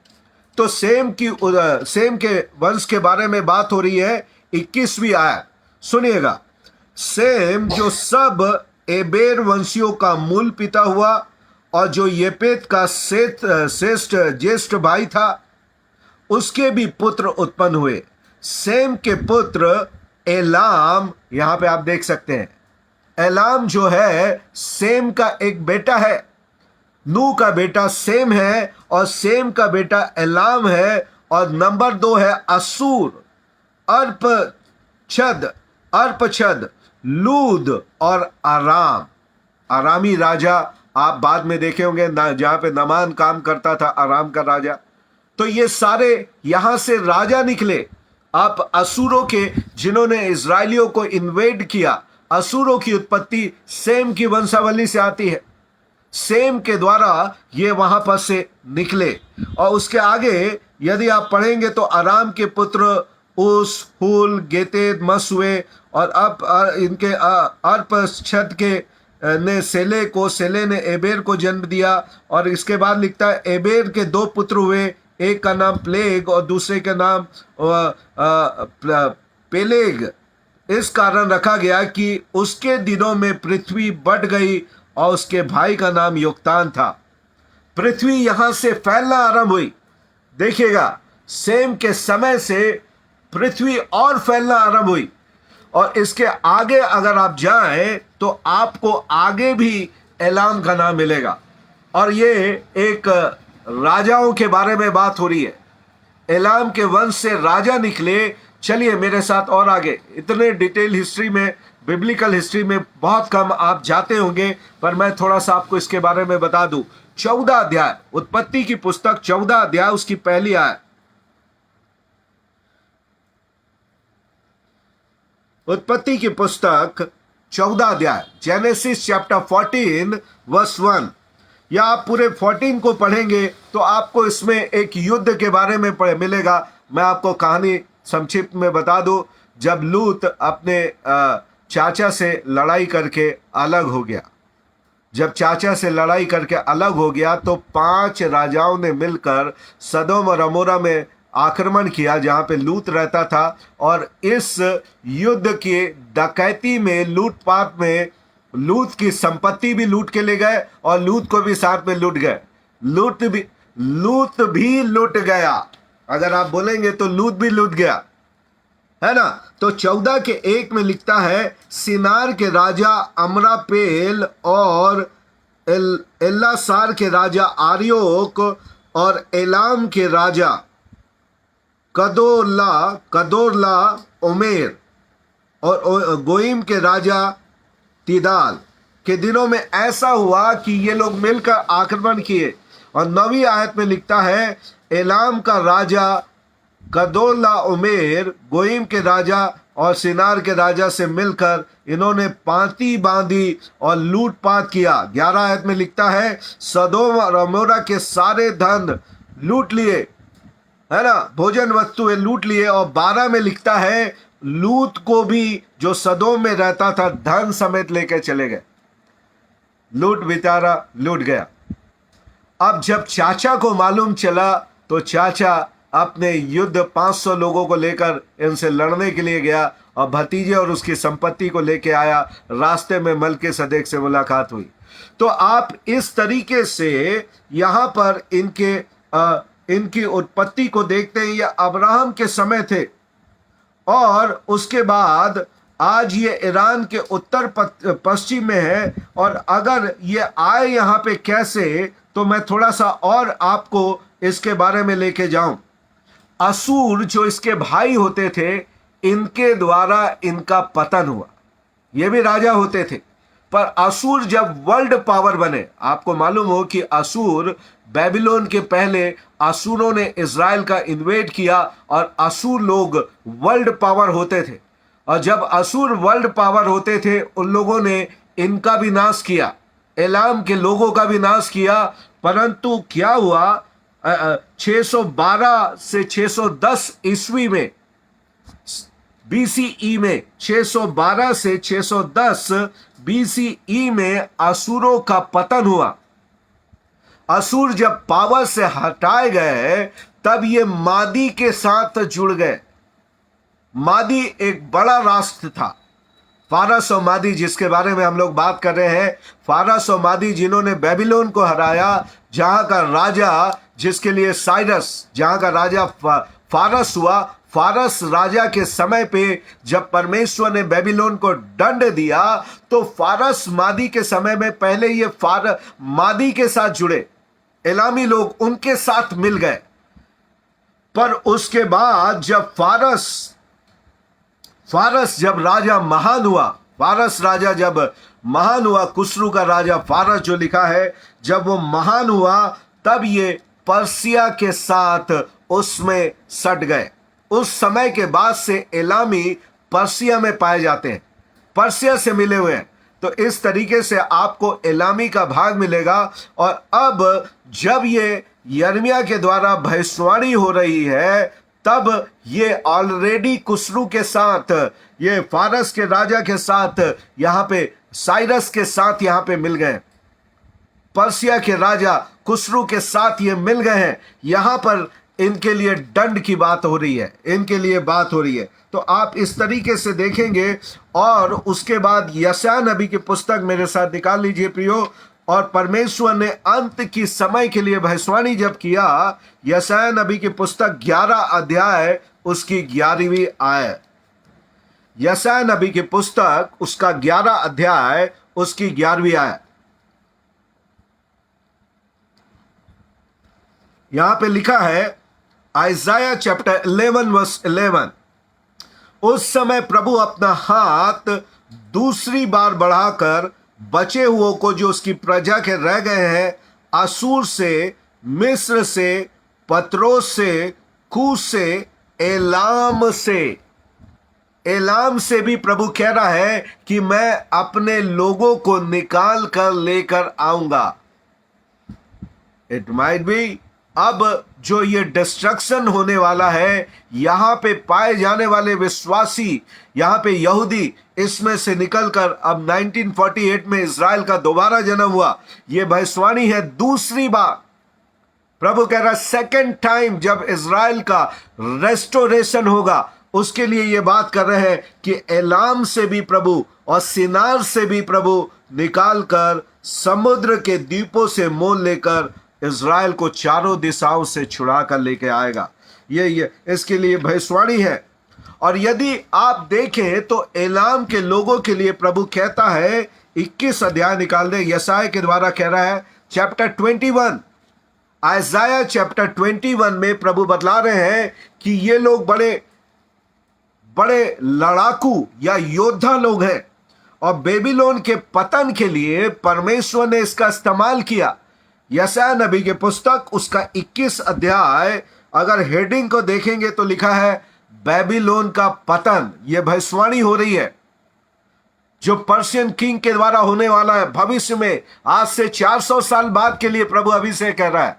तो सेम के वंश के बारे में बात हो रही है। 21वीं आयत सुनिएगा। सेम जो सब एबेर वंशियों का मूल पिता हुआ, और जो येपेत का श्रेष्ठ ज्येष्ठ भाई था, उसके भी पुत्र उत्पन्न हुए। सेम के पुत्र एलाम, यहां पे आप देख सकते हैं, एलाम जो है सेम का एक बेटा है। नूह का बेटा सेम है, और सेम का बेटा एलाम है। और नंबर 2 है असूर, अर्पछद, लूद और आराम। आरामी राजा आप बाद में देखे होंगे, जहां पे नमान काम करता था, आराम का राजा। तो ये सारे यहां से राजा निकले। आप असुरों के, जिन्होंने इजरायलियों को इन्वेड किया, असुरों की उत्पत्ति सेम की वंशावली से आती है। सेम के द्वारा ये वहां पर से निकले। और उसके आगे यदि आप पढ़ेंगे तो आराम के पुत्र उस, हुल, गेतेद, मस हुए। और अब इनके अर्पक्षद के ने सेले ने एबेर को जन्म दिया। और इसके बाद लिखता है एबेर के 2 पुत्र हुए, एक का नाम प्लेग और दूसरे का नाम पेलेग। इस कारण रखा गया कि उसके दिनों में पृथ्वी बढ़ गई, और उसके भाई का नाम योक्तान था। पृथ्वी यहां से फैलना आरंभ हुई। देखिएगा, सेम के समय से पृथ्वी और फैलना आरंभ हुई। और इसके आगे अगर आप जाएं तो आपको आगे भी एलाम का नाम मिलेगा। और ये एक राजाओं के बारे में बात हो रही है। एलाम के वंश से राजा निकले। चलिए मेरे साथ और आगे। इतने डिटेल हिस्ट्री में, बिब्लिकल हिस्ट्री में बहुत कम आप जाते होंगे, पर मैं थोड़ा सा आपको इसके बारे में बता दूं। 14 अध्याय, उत्पत्ति की पुस्तक 14 अध्याय उसकी पहली आयत। उत्पत्ति की पुस्तक 14 अध्याय, जेनेसिस चैप्टर 14 वर्स 1। या आप पूरे 14 को पढ़ेंगे तो आपको इसमें एक युद्ध के बारे में मिलेगा। मैं आपको कहानी संक्षिप्त में बता दूं। जब लूत अपने चाचा से लड़ाई करके अलग हो गया, जब चाचा से लड़ाई करके अलग हो गया, तो 5 राजाओं ने मिलकर सदोम और अमोरा में आक्रमण किया जहां पे लूत रहता था। और इस युद्ध की डकैती में, लूटपाट में, लूत की संपत्ति भी लूट के ले गए और लूत को भी साथ में लूट गए। लूत भी लूट गया। अगर आप बोलेंगे तो लूत भी लूट गया, है ना। तो 14 के 1 में लिखता है, सिनार के राजा अमरापेल और एल्लासार के राजा आर्योक और एलाम के राजा कदोरला उमेर और गोइम के राजा तिदाल के दिनों में ऐसा हुआ कि ये लोग मिलकर आक्रमण किए। और 9वीं आयत में लिखता है, एलाम का राजा कदोरला उमेर गोइम के राजा और सिनार के राजा से मिलकर इन्होंने पांति बांधी और लूटपाट किया। 11 आयत में लिखता है, सदोम और अमोरा के सारे धन लूट लिए, है ना, भोजन वस्तुएं लूट लिए। और 12 में लिखता है, लूत को भी जो सदोम में रहता था धन समेत लेकर चले गए। लूट बेचारा लूट गया। अब जब चाचा को मालूम चला तो चाचा अपने युद्ध 500 लोगों को लेकर इनसे लड़ने के लिए गया और भतीजे और उसकी संपत्ति को लेके आया। रास्ते में मलकीसदेक से मुलाकात हुई। तो आप इस तरीके से यहाँ पर इनकी उत्पत्ति को देखते हैं। ये अब्राहम के समय थे और उसके बाद आज ये ईरान के उत्तर पश्चिम में है। और अगर ये आए यहाँ पे कैसे, तो मैं थोड़ा सा और आपको इसके बारे में लेके जाऊं। असूर जो इसके भाई होते थे, इनके द्वारा इनका पतन हुआ। ये भी राजा होते थे, पर असूर जब वर्ल्ड पावर बने, आपको मालूम हो कि असूर बेबीलोन के पहले असूरों ने इज़राइल का इन्वेड किया और असूर लोग वर्ल्ड पावर होते थे। और जब असूर वर्ल्ड पावर होते थे, उन लोगों ने इनका भी नाश किया, एलाम के लोगों का भी नाश किया। परंतु क्या हुआ, 612 से 610 ईस्वी में, BCE में, 612 से 610 BCE में असुरों का पतन हुआ। असुर जब पावर से हटाए गए, तब ये मादी के साथ जुड़ गए। मादी एक बड़ा राष्ट्र था, फारस और मादी, जिसके बारे में हम लोग बात कर रहे हैं। फारस और मादी जिन्होंने बेबीलोन को हराया, जहां का राजा, जिसके लिए साइरस, जहां का राजा फारस हुआ। फारस राजा के समय पे जब परमेश्वर ने बेबीलोन को दंड दिया, तो फारस मादी के समय में पहले ये मादी के साथ जुड़े, एलामी लोग उनके साथ मिल गए। पर उसके बाद जब फारस जब राजा महान हुआ, फारस राजा जब महान हुआ, कुसरू का राजा फारस जो लिखा है, जब वो महान हुआ, तब ये पर्सिया के साथ उसमें सट गए। उस समय के बाद से एलामी पर्सिया में पाए जाते हैं, पर्सिया से मिले हुए हैं। तो इस तरीके से आपको एलामी का भाग मिलेगा। और अब जब ये यिर्मयाह के द्वारा भविष्यवाणी हो रही है, तब ये ऑलरेडी कुसरू के साथ, ये फारस के राजा के साथ, यहाँ पे साइरस के साथ यहाँ पे मिल गए। पर्सिया के राजा कुसरू के साथ ये मिल गए हैं। यहाँ पर इनके लिए दंड की बात हो रही है, इनके लिए बात हो रही है। तो आप इस तरीके से देखेंगे। और उसके बाद यशायाह नबी की पुस्तक मेरे साथ निकाल लीजिए प्रियो। और परमेश्वर ने अंत की समय के लिए भविष्यवाणी जब किया, यशायाह नबी की पुस्तक 11 अध्याय उसकी 11वीं आयत। यशायाह नबी की पुस्तक उसका 11 अध्याय उसकी 11वीं आयत। यहां पे लिखा है, आइजाया चैप्टर 11 वर्स 11, उस समय प्रभु अपना हाथ दूसरी बार बढ़ाकर बचे हुओं को, जो उसकी प्रजा के रह गए हैं, असूर से, मिस्र से, पत्रोस से, कूश से, एलाम से भी प्रभु कह रहा है कि मैं अपने लोगों को निकाल कर लेकर आऊंगा। इट माइट बी अब जो ये डिस्ट्रक्शन होने वाला है, यहाँ पे पाए जाने वाले विश्वासी, यहाँ पे यहूदी, इसमें से निकलकर अब 1948 में इज़राइल का दोबारा जन्म हुआ। ये भविष्यवाणी है दूसरी बार। प्रभु कह रहा है सेकेंड टाइम जब इज़राइल का रेस्टोरेशन होगा, उसके लिए ये बात कर रहे हैं कि एलाम से भी प्रभु और सिनार से भी प्रभु निकाल कर समुद्र के द्वीपों से मोल लेकर इज़राइल को चारों दिशाओं से छुड़ा कर लेके आएगा। ये इसके लिए भविष्यवाणी है। और यदि आप देखें तो एलाम के लोगों के लिए प्रभु कहता है, 21 अध्याय निकाल दे, यशायाह के द्वारा कह रहा है, चैप्टर 21, आइजाया चैप्टर 21 में प्रभु बतला रहे हैं कि ये लोग बड़े बड़े लड़ाकू या योद्धा लोग हैं और बेबीलोन के पतन के लिए परमेश्वर ने इसका इस्तेमाल किया। यशायाह नबी के पुस्तक उसका 21 अध्याय अगर हेडिंग को देखेंगे तो लिखा है बेबीलोन का पतन। यह भविष्यवाणी हो रही है जो पर्शियन किंग के द्वारा होने वाला है भविष्य में, आज से 400 साल बाद के लिए प्रभु अभी से कह रहा है।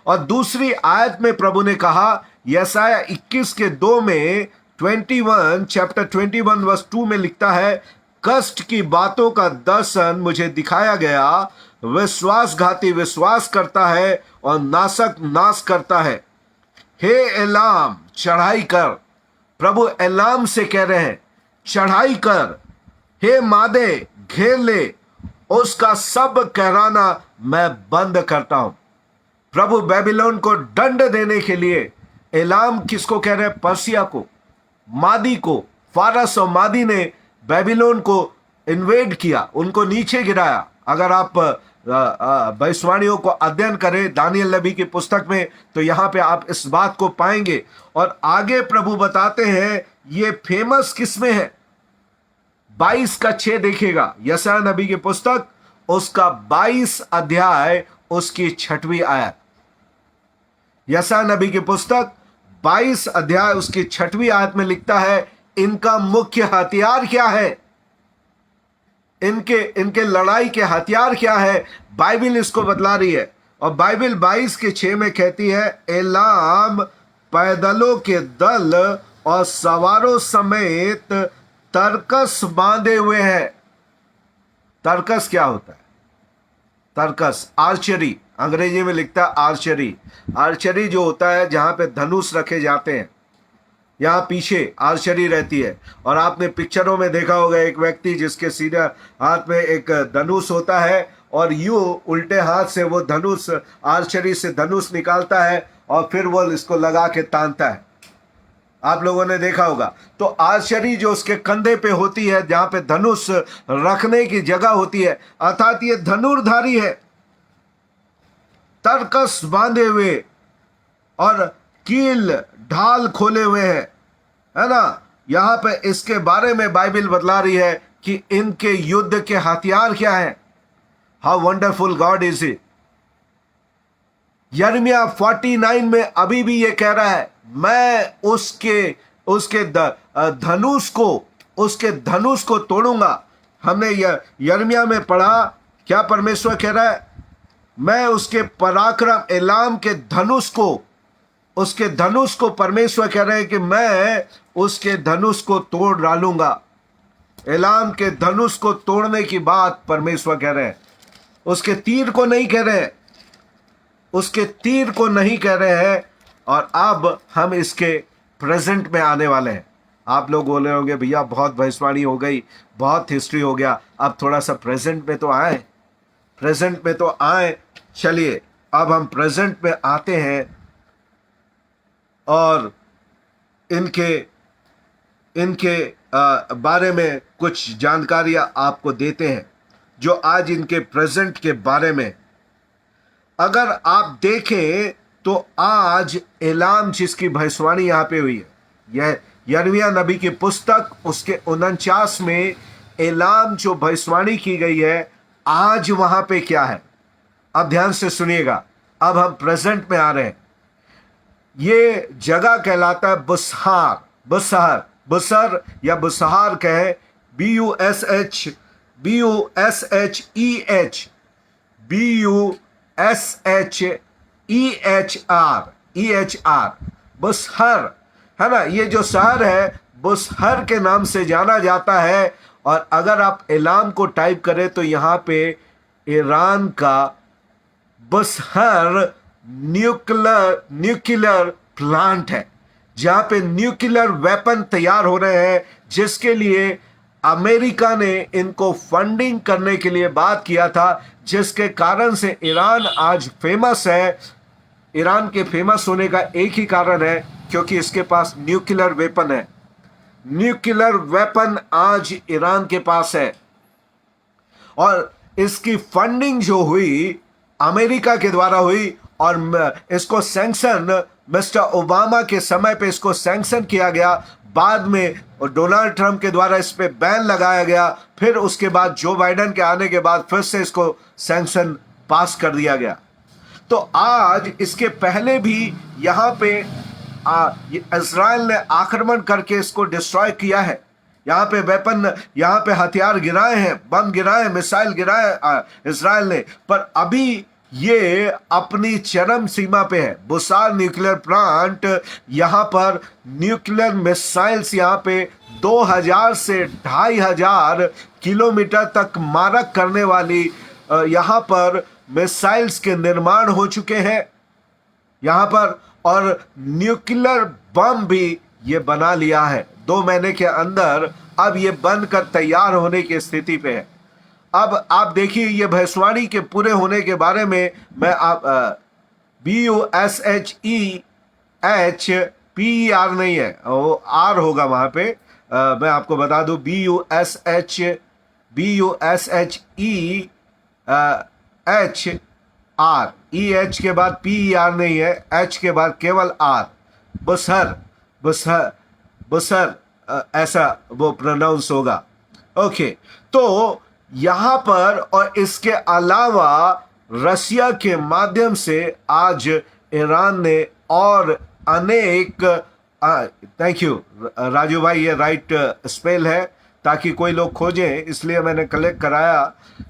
और दूसरी आयत में प्रभु ने कहा, यशायाह 21 के 2 में 21 चैप्टर 21 वर्स 2 में लिखता है, कष्ट की बातों का दर्शन मुझे दिखाया गया, विश्वासघाती विश्वास करता है और नाशक नाश करता है। हे एलाम चढ़ाई कर, प्रभु एलाम से कह रहे हैं चढ़ाई कर, हे मादे घेर ले, उसका सब कहराना मैं बंद करता हूं। प्रभु बेबीलोन को दंड देने के लिए, एलाम किसको कह रहे हैं? पर्सिया को, मादी को। फारस और मादी ने बेबीलोन को इन्वेड किया, उनको नीचे गिराया। अगर आप भविष्यवाणियों को अध्ययन करें दानियल नबी की पुस्तक में तो यहां पे आप इस बात को पाएंगे। और आगे प्रभु बताते हैं ये फेमस किसमें है, 22 का 6 देखिएगा, यशायाह नबी की पुस्तक उसका 22 अध्याय उसकी 6वीं आयत। यशायाह नबी की पुस्तक 22 अध्याय उसकी 6वीं आयत में लिखता है, इनका मुख्य हथियार क्या है, इनके लड़ाई के हथियार क्या है, बाइबल इसको बतला रही है। और बाइबल 22 के 6 में कहती है, एलाम पैदलों के दल और सवारों समेत तरकस बांधे हुए हैं। तरकस क्या होता है? तरकस आर्चरी, अंग्रेजी में लिखता है आर्चरी। आर्चरी जो होता है जहां पे धनुष रखे जाते हैं, यहां पीछे आर्चरी रहती है। और आपने पिक्चरों में देखा होगा एक व्यक्ति जिसके सीधे हाथ में एक धनुष होता है और यूं उल्टे हाथ से वो धनुष, आर्चरी से धनुष निकालता है और फिर वो इसको लगा के तानता है। आप लोगों ने देखा होगा। तो आर्चरी जो उसके कंधे पे होती है, जहां पे धनुष रखने की जगह होती है, अर्थात ये धनुर्धारी है, तरकस बांधे हुए और कील ढाल खोले हुए हैं, है ना। यहां पे इसके बारे में बाइबल बतला रही है कि इनके युद्ध के हथियार क्या हैं। How wonderful God is it. यिर्मयाह 49 में अभी भी ये कह रहा है, मैं उसके धनुष को तोड़ूंगा। हमने यिर्मयाह में पढ़ा, क्या परमेश्वर कह रहा है? मैं उसके पराक्रम, एलाम के धनुष को, उसके धनुष को परमेश्वर कह रहे हैं कि मैं उसके धनुष को तोड़ डालूंगा। एलाम के धनुष को तोड़ने की बात परमेश्वर कह रहे हैं, उसके तीर को नहीं कह रहे हैं, उसके तीर को नहीं कह रहे हैं। और अब हम इसके प्रेजेंट में आने वाले हैं। आप लोग बोले होंगे भैया बहुत भविष्यवाणी हो गई, बहुत हिस्ट्री हो गया, अब थोड़ा सा प्रेजेंट में तो आए, प्रेजेंट में तो आए। चलिए अब हम प्रेजेंट में आते हैं और इनके बारे में कुछ जानकारियां आपको देते हैं जो आज इनके प्रेजेंट के बारे में। अगर आप देखें तो आज एलाम जिसकी भविष्यवाणी यहां पे हुई है, यह यिर्मयाह नबी की पुस्तक उसके 49 में एलाम जो भविष्यवाणी की गई है, आज वहां पे क्या है। अब ध्यान से सुनिएगा, अब हम प्रेजेंट में आ रहे हैं। ये जगह कहलाता है बुसहार, बुसर या बुसहार कहे, BUSHER, बुसहर, है ना। ये जो शहर है बुसहर के नाम से जाना जाता है। और अगर आप एलाम को टाइप करें तो यहाँ पे ईरान का बुसहर न्यूक्लियर प्लांट है, जहां पे न्यूक्लियर वेपन तैयार हो रहे हैं, जिसके लिए अमेरिका ने इनको फंडिंग करने के लिए बात किया था, जिसके कारण से ईरान आज फेमस है। ईरान के फेमस होने का एक ही कारण है, क्योंकि इसके पास न्यूक्लियर वेपन है। न्यूक्लियर वेपन आज ईरान के पास है, और इसकी फंडिंग जो हुई अमेरिका के द्वारा हुई, और इसको सैंक्शन मिस्टर ओबामा के समय पे इसको सैंक्शन किया गया, बाद में डोनाल्ड ट्रंप के द्वारा इस पे बैन लगाया गया, फिर उसके बाद जो बाइडेन के आने के बाद फिर से इसको सैंक्शन पास कर दिया गया। तो आज इसके पहले भी यहाँ पे इजराइल ने आक्रमण करके इसको डिस्ट्रॉय किया है। यहाँ पे वेपन, यहाँ पे हथियार गिराए हैं, बम गिराए, मिसाइल गिराए इजराइल ने, पर अभी ये अपनी चरम सीमा पे है। बुसार न्यूक्लियर प्लांट, यहाँ पर न्यूक्लियर मिसाइल्स यहाँ पे 2000 से 2500 किलोमीटर तक मारक करने वाली यहाँ पर मिसाइल्स के निर्माण हो चुके हैं यहाँ पर, और न्यूक्लियर बम भी ये बना लिया है 2 महीने के अंदर। अब ये बनकर तैयार होने की स्थिति पे है। अब आप देखिए, ये भविष्यवाणी के पूरे होने के बारे में मैं आप BUSHEHPER नहीं है, वो आर होगा वहां पे, मैं आपको बता दूं BUSHEHR, EH के बाद PER नहीं है, H के बाद केवल R, बुसहर बुसहर बुसहर ऐसा वो प्रोनाउंस होगा। ओके, तो यहां पर, और इसके अलावा रशिया के माध्यम से आज ईरान ने और अनेक, थैंक यू राजू भाई, ये राइट स्पेल है ताकि कोई लोग खोजें, इसलिए मैंने कलेक्ट कराया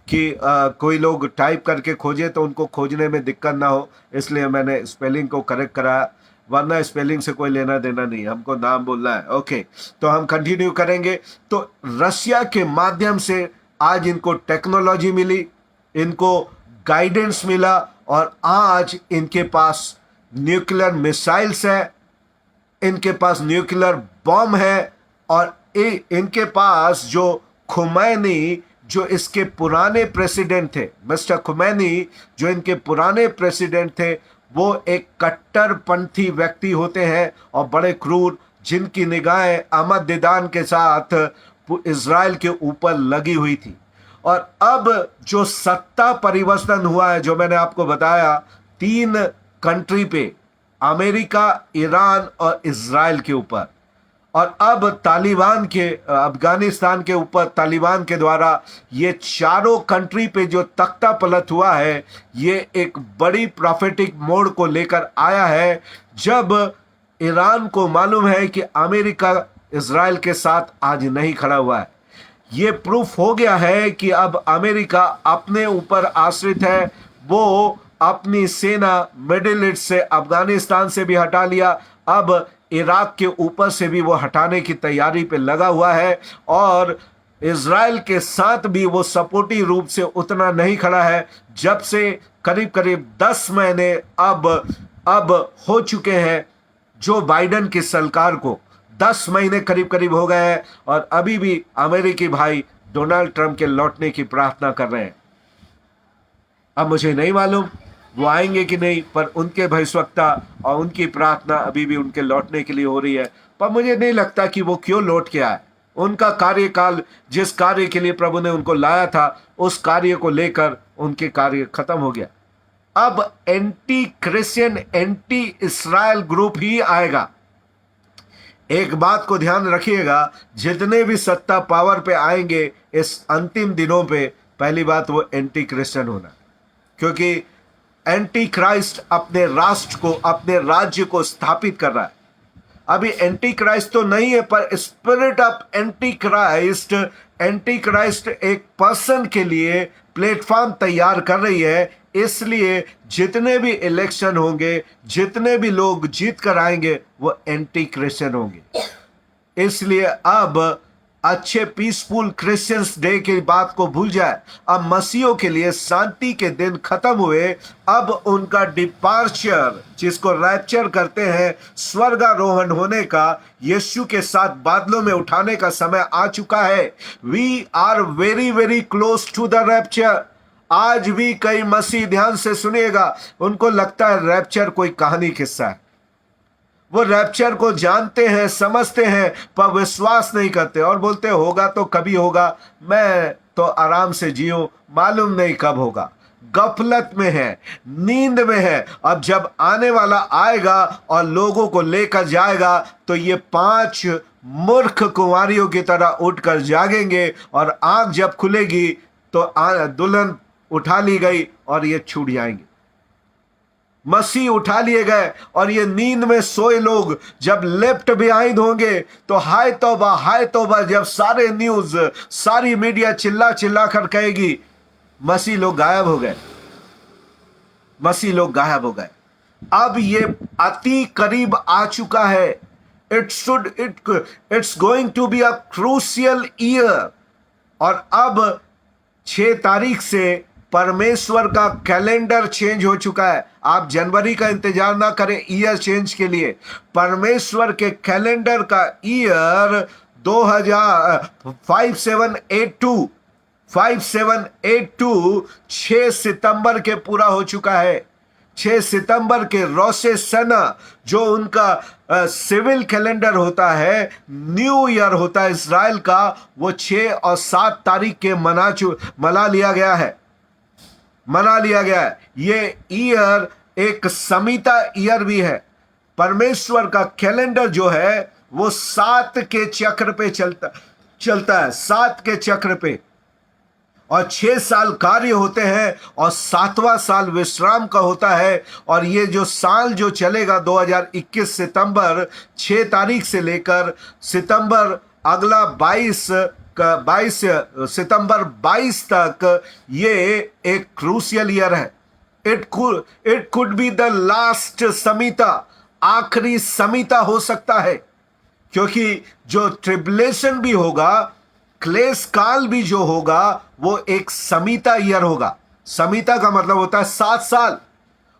कि कोई लोग टाइप करके खोजे तो उनको खोजने में दिक्कत ना हो, इसलिए मैंने स्पेलिंग को करेक्ट कराया, वरना स्पेलिंग से कोई लेना देना नहीं, हमको नाम बोलना है। ओके, तो हम कंटिन्यू करेंगे। तो रशिया के माध्यम से आज इनको टेक्नोलॉजी मिली, इनको गाइडेंस मिला, और आज इनके पास न्यूक्लियर मिसाइल्स है, इनके पास न्यूक्लियर बॉम्ब है, और इनके पास जो खुमैनी, जो इसके पुराने प्रेसिडेंट थे, मिस्टर खुमैनी जो इनके पुराने प्रेसिडेंट थे, वो एक कट्टरपंथी व्यक्ति होते हैं और बड़े क्रूर, जिनकी निगाहें अहमद दीदान के साथ इजराइल के ऊपर लगी हुई थी। और अब जो सत्ता परिवर्तन हुआ है, जो मैंने आपको बताया 3 कंट्री पे, अमेरिका, ईरान और इजराइल के ऊपर, और अब तालिबान के, अफगानिस्तान के ऊपर तालिबान के द्वारा ये चारों कंट्री पे जो तख्ता पलट हुआ है, ये एक बड़ी प्रॉफिटिक मोड़ को लेकर आया है, जब ईरान को मालूम है कि अमेरिका इजराइल के साथ आज नहीं खड़ा हुआ है। ये प्रूफ हो गया है कि अब अमेरिका अपने ऊपर आश्रित है, वो अपनी सेना मिडिल ईस्ट से, अफगानिस्तान से भी हटा लिया, अब इराक के ऊपर से भी वो हटाने की तैयारी पे लगा हुआ है, और इजराइल के साथ भी वो सपोर्टिव रूप से उतना नहीं खड़ा है, जब से करीब करीब 10 महीने अब हो चुके हैं जो बाइडेन की सरकार को, 10 महीने करीब करीब हो गए हैं, और अभी भी अमेरिकी भाई डोनाल्ड ट्रंप के लौटने की प्रार्थना कर रहे हैं। अब मुझे नहीं मालूम वो आएंगे कि नहीं, पर उनके भविष्यवक्ता और उनकी प्रार्थना अभी भी उनके लौटने के लिए हो रही है, पर मुझे नहीं लगता कि वो क्यों लौट के आए। उनका कार्यकाल, जिस कार्य के लिए प्रभु ने उनको लाया था, उस कार्य को लेकर उनके कार्य खत्म हो गया। अब एंटी क्रिश्चियन, एंटी इस्राएल ग्रुप ही आएगा। एक बात को ध्यान रखिएगा, जितने भी सत्ता पावर पे आएंगे इस अंतिम दिनों पे, पहली बात वो एंटी क्रिश्चियन होना, क्योंकि एंटी क्राइस्ट अपने राष्ट्र को, अपने राज्य को स्थापित कर रहा है। अभी एंटी क्राइस्ट तो नहीं है, पर spirit of anti Christ, anti Christ एक पर्सन के लिए प्लेटफॉर्म तैयार कर रही है। इसलिए जितने भी इलेक्शन होंगे, जितने भी लोग जीत कर आएंगे, वो एंटी क्रिश्चियन होंगे। इसलिए अब अच्छे पीसफुल क्रिश्चियंस डे की बात को भूल जाए। अब मसीहों के लिए शांति के दिन खत्म हुए, अब उनका डिपार्चर, जिसको रैप्चर करते हैं, स्वर्गारोहण होने का, यीशु के साथ बादलों में उठाने का समय आ चुका है। We are very very close to the rapture. आज भी कई मसीह, ध्यान से सुनिएगा, उनको लगता है रैप्चर कोई कहानी किस्सा है। वो रैप्चर को जानते हैं, समझते हैं, पर विश्वास नहीं करते और बोलते होगा तो कभी होगा, मैं तो आराम से जियो, मालूम नहीं कब होगा। गफलत में है, नींद में है। अब जब आने वाला आएगा और लोगों को लेकर जाएगा तो ये 5 मूर्ख कुंवारियों की तरह उठकर जागेंगे और आंख जब खुलेगी तो दुल्हन उठा ली गई और ये छूट जाएंगे। मसीह उठा लिए गए और ये नींद में सोए लोग जब लेफ्ट बिहाइंड होंगे तो हाय तौबा, जब सारे न्यूज, सारी मीडिया चिल्ला चिल्ला कर कहेगी मसीह लोग गायब हो गए, मसीह लोग गायब हो गए। अब ये अति करीब आ चुका है। It's going to be a crucial year. और अब 6 तारीख से परमेश्वर का कैलेंडर चेंज हो चुका है। आप जनवरी का इंतजार ना करें ईयर चेंज के लिए। परमेश्वर के कैलेंडर का ईयर 5782 6 सितंबर के पूरा हो चुका है। 6 सितंबर के रोशे सना जो उनका सिविल कैलेंडर होता है, न्यू ईयर होता है इजराइल का, वो 6 और 7 तारीख के मना लिया गया है। ये ईयर एक समिता ईयर भी है। परमेश्वर का कैलेंडर जो है वो 7 के चक्र पे चलता है, 7 के चक्र पे। और 6 साल कार्य होते हैं और 7वां साल विश्राम का होता है। और ये जो साल जो चलेगा 2021 सितंबर 6 तारीख से लेकर सितंबर अगला 22 सितंबर 22 तक, ये एक क्रूशियल ईयर है। It could be the last Samita, आखिरी समिता हो सकता है, क्योंकि जो ट्रिबुलेशन भी होगा, क्लेश काल भी जो होगा, वो एक समिता ईयर होगा। समिता का मतलब होता है 7 साल,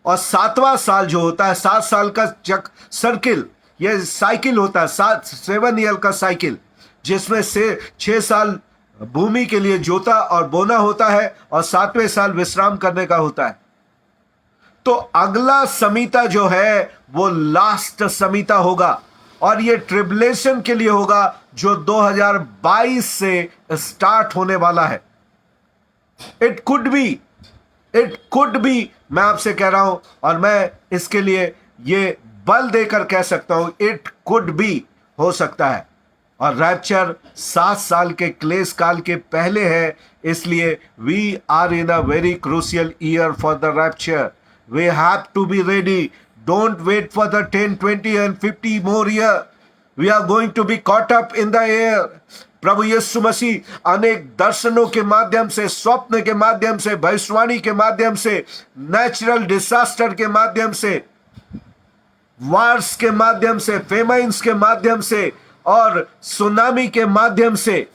और 7वां साल जो होता है 7 साल का सर्किल, ये साइकिल होता है, 7 ईयर का साइकिल, जिसमें से 6 साल भूमि के लिए जोता और बोना होता है और 7वें साल विश्राम करने का होता है। तो अगला समिता जो है वो लास्ट समिता होगा और ये ट्रिबुलेशन के लिए होगा जो 2022 से स्टार्ट होने वाला है। इट कुड बी, मैं आपसे कह रहा हूं और मैं इसके लिए ये बल देकर कह सकता हूं, इट कुड बी, हो सकता है। और रैप्चर 7 साल के क्लेश काल के पहले है, इसलिए we are in a very crucial year for the rapture. We have to be ready. Don't wait for the 10, 20 and 50 more year. We are going to be caught up in the air. प्रभु यीशु मसीह अनेक दर्शनों के माध्यम से, स्वप्न के माध्यम से, भविष्यवाणी के माध्यम से, नेचुरल डिजास्टर के माध्यम से, वार्स के माध्यम से, फेमाइन्स के माध्यम से और सुनामी के माध्यम से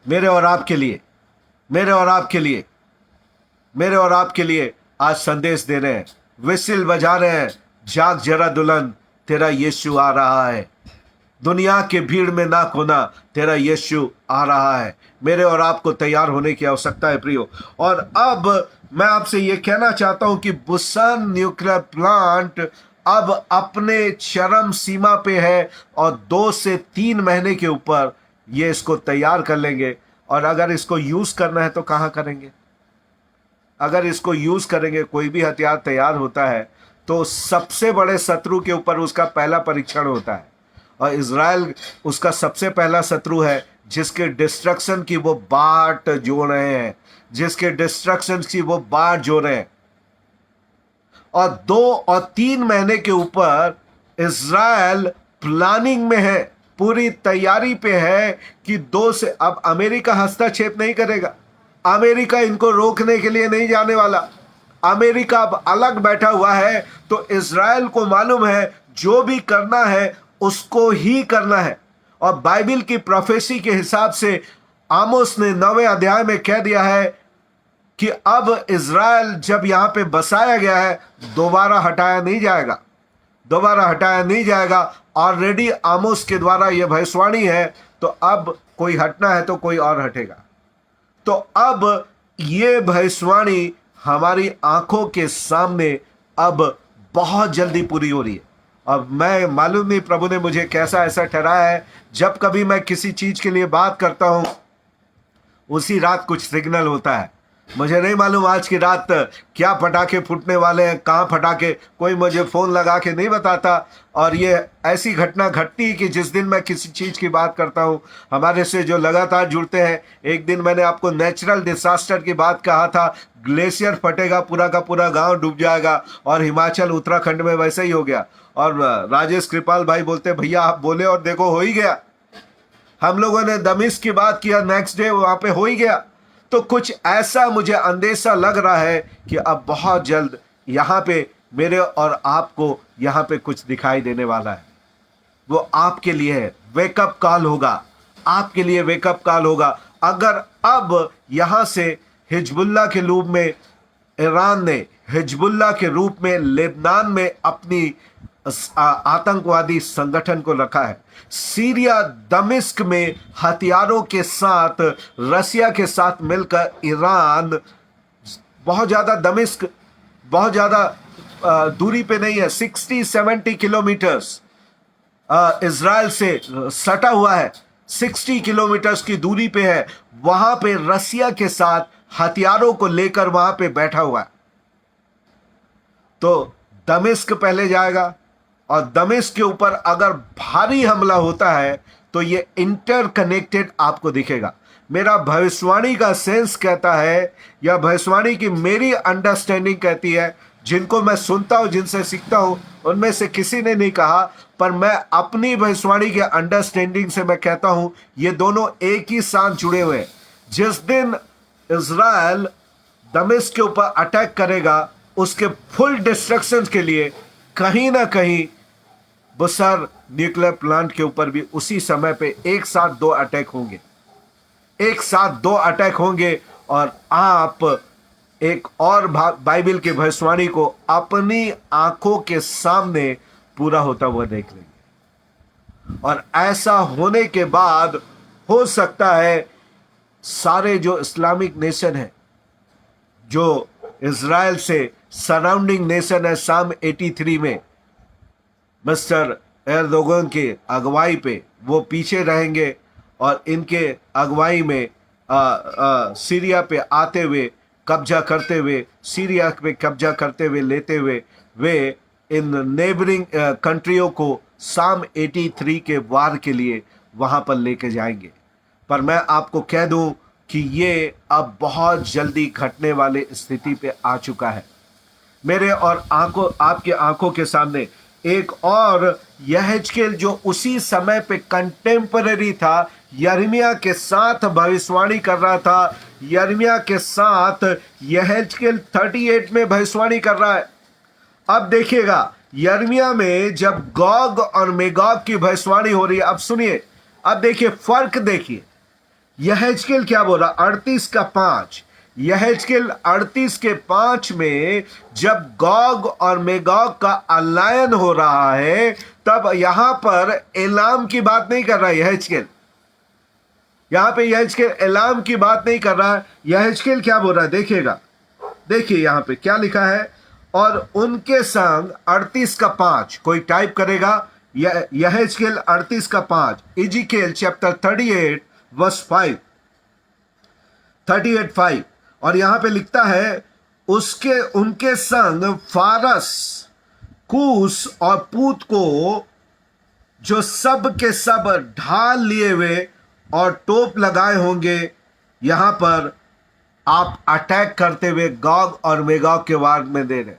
मेरे और आपके लिए आज संदेश दे रहे हैं, विसिल बजा रहे हैं, जाग जरा दुल्हन, तेरा यीशु आ रहा है। दुनिया के भीड़ में ना खोना, तेरा यीशु आ रहा है। मेरे और आपको तैयार होने की आवश्यकता है प्रियो। और अब मैं आपसे ये कहना चाहता हूं कि बुसान न्यूक्लियर प्लांट अब अपने चरम सीमा पे है और 2 से 3 महीने के ऊपर ये इसको तैयार कर लेंगे। और अगर इसको यूज करना है तो कहाँ करेंगे? अगर इसको यूज करेंगे, कोई भी हथियार तैयार होता है तो सबसे बड़े शत्रु के ऊपर उसका पहला परीक्षण होता है, और इजराइल उसका सबसे पहला शत्रु है जिसके डिस्ट्रक्शन की वो बाट जोड़ रहे हैं। और 2 और 3 महीने के ऊपर इजराइल प्लानिंग में है, पूरी तैयारी पे है कि 2 से, अब अमेरिका हस्तक्षेप नहीं करेगा, अमेरिका इनको रोकने के लिए नहीं जाने वाला। अमेरिका अब अलग बैठा हुआ है, तो इजराइल को मालूम है जो भी करना है उसको ही करना है। और बाइबल की प्रोफेसी के हिसाब से आमोस ने 9वें अध्याय में कह दिया है कि अब इजराइल जब यहां पे बसाया गया है, दोबारा हटाया नहीं जाएगा। ऑलरेडी आमोस के द्वारा यह भविष्यवाणी है, तो अब कोई हटना है तो कोई और हटेगा। तो अब ये भविष्यवाणी हमारी आंखों के सामने अब बहुत जल्दी पूरी हो रही है। अब मैं मालूम नहीं प्रभु ने मुझे कैसा ऐसा ठहराया है, जब कभी मैं किसी चीज के लिए बात करता हूं उसी रात कुछ सिग्नल होता है। मुझे नहीं मालूम आज की रात क्या पटाखे फूटने वाले हैं, कहाँ पटाखे, कोई मुझे फ़ोन लगा के नहीं बताता। और ये ऐसी घटना घटती कि जिस दिन मैं किसी चीज़ की बात करता हूँ हमारे से जो लगातार जुड़ते हैं। एक दिन मैंने आपको नेचुरल डिसास्टर की बात कहा था, ग्लेशियर फटेगा, पूरा का पूरा गांव डूब जाएगा, और हिमाचल उत्तराखंड में वैसे ही हो गया। और राजेश कृपाल भाई बोलते भैया आप बोले और देखो हो ही गया। हम लोगों ने दमिश्क की बात किया, नेक्स्ट डे वहां पे हो ही गया। तो कुछ ऐसा मुझे अंदेशा लग रहा है कि अब बहुत जल्द यहाँ पे मेरे और आपको यहाँ पे कुछ दिखाई देने वाला है। वो आपके लिए है, वेकअप कॉल होगा, आपके लिए वेकअप कॉल होगा। अगर अब यहाँ से हिजबुल्लाह के रूप में ईरान ने हिजबुल्लाह के रूप में लेबनान में अपनी आतंकवादी संगठन को रखा है, सीरिया दमिश्क में हथियारों के साथ रसिया के साथ मिलकर ईरान बहुत ज़्यादा दमिश्क बहुत ज़्यादा दूरी पे नहीं है, 60-70 किलोमीटर्स इजराइल से सटा हुआ है, 60 किलोमीटर्स की दूरी पे है। वहां पे रसिया के साथ हथियारों को लेकर वहां पे बैठा हुआ है। तो दमिश्क पहले जाएगा, और दमिश्क के ऊपर अगर भारी हमला होता है तो ये इंटरकनेक्टेड आपको दिखेगा। मेरा भविष्यवाणी का सेंस कहता है, या भविष्यवाणी की मेरी अंडरस्टैंडिंग कहती है, जिनको मैं सुनता हूं, जिनसे सीखता हूं, उनमें से किसी ने नहीं कहा, पर मैं अपनी भविष्यवाणी के अंडरस्टैंडिंग से मैं कहता हूं ये दोनों एक ही साथ जुड़े हुए हैं। जिस दिन इजराइल दमिश्क के ऊपर अटैक करेगा, उसके फुल डिस्ट्रक्शन के लिए कहीं ना कहीं बुसर न्यूक्लियर प्लांट के ऊपर भी उसी समय पे एक साथ दो अटैक होंगे, एक साथ दो अटैक होंगे। और आप एक और बाइबल की भविष्यवाणी को अपनी आंखों के सामने पूरा होता हुआ देख लेंगे। और ऐसा होने के बाद हो सकता है सारे जो इस्लामिक नेशन है, जो इजराइल से सराउंडिंग नेशन है, साम 83 में मिस्टर एर्दोगन के अगुवाई पे वो पीछे रहेंगे, और इनके अगुवाई में सीरिया पे आते हुए कब्जा करते हुए, सीरिया पे कब्जा करते हुए लेते हुए वे इन नेबरिंग कंट्रियों को साम 83 के वार के लिए वहां पर लेके जाएंगे। पर मैं आपको कह दूं कि ये अब बहुत जल्दी घटने वाले स्थिति पे आ चुका है। मेरे और आपके आंखों के सामने एक और यहेजकेल जो उसी समय पे कंटेम्पररी था, यिर्मयाह के साथ भविष्यवाणी कर रहा था, यिर्मयाह के साथ यहेजकेल 38 में भविष्यवाणी कर रहा है। अब देखिएगा यिर्मयाह में जब गोग और मेगोग की भविष्यवाणी हो रही है, अब सुनिए, अब देखिए फर्क देखिए। यहेजकेल क्या बोला, 38:5, यहेजकेल 38:5 में जब गोग और मेगोग का अलायन हो रहा है, तब यहां पर एलाम की बात नहीं कर रहा है यहेजकेल। यहां पे यहेजकेल एलाम की बात नहीं कर रहा है। यहेजकेल क्या बोल रहा है देखिएगा, देखिए यहां पे क्या लिखा है, और उनके संग 38:5 कोई टाइप करेगा, यहेजकेल 38:5, इजिकेल चैप्टर 38 वर्स 5, 38:5, और यहां पे लिखता है उसके उनके संग फारस, कूस और पूत को, जो सब के सब ढाल लिए हुए और टोप लगाए होंगे, यहां पर आप अटैक करते हुए गोग और मेगोग के वार में दे रहे।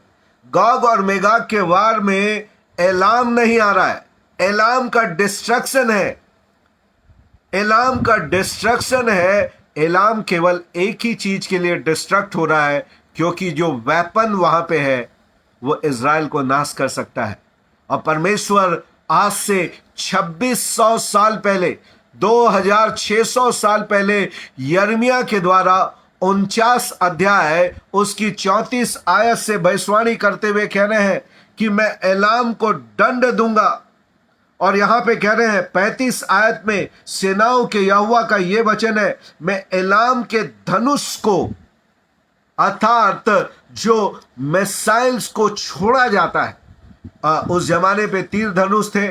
गोग और मेगोग के वार में एलाम नहीं आ रहा है, एलाम का डिस्ट्रक्शन है, एलाम का डिस्ट्रक्शन है। एलाम केवल एक ही चीज के लिए डिस्ट्रक्ट हो रहा है, क्योंकि जो वेपन वहां पे है वो इजराइल को नाश कर सकता है। और परमेश्वर आज से 2600 साल पहले, 2600 साल पहले यिर्मयाह के द्वारा 49 अध्याय उसकी 34 आयत से भविष्यवाणी करते हुए कह रहे हैं कि मैं एलाम को दंड दूंगा। और यहां पे कह रहे हैं 35 आयत में सेनाओं के यहोवा का यह वचन है, मैं एलाम के धनुष को, अर्थात जो मिसाइल्स को छोड़ा जाता है, उस जमाने पे तीर धनुष थे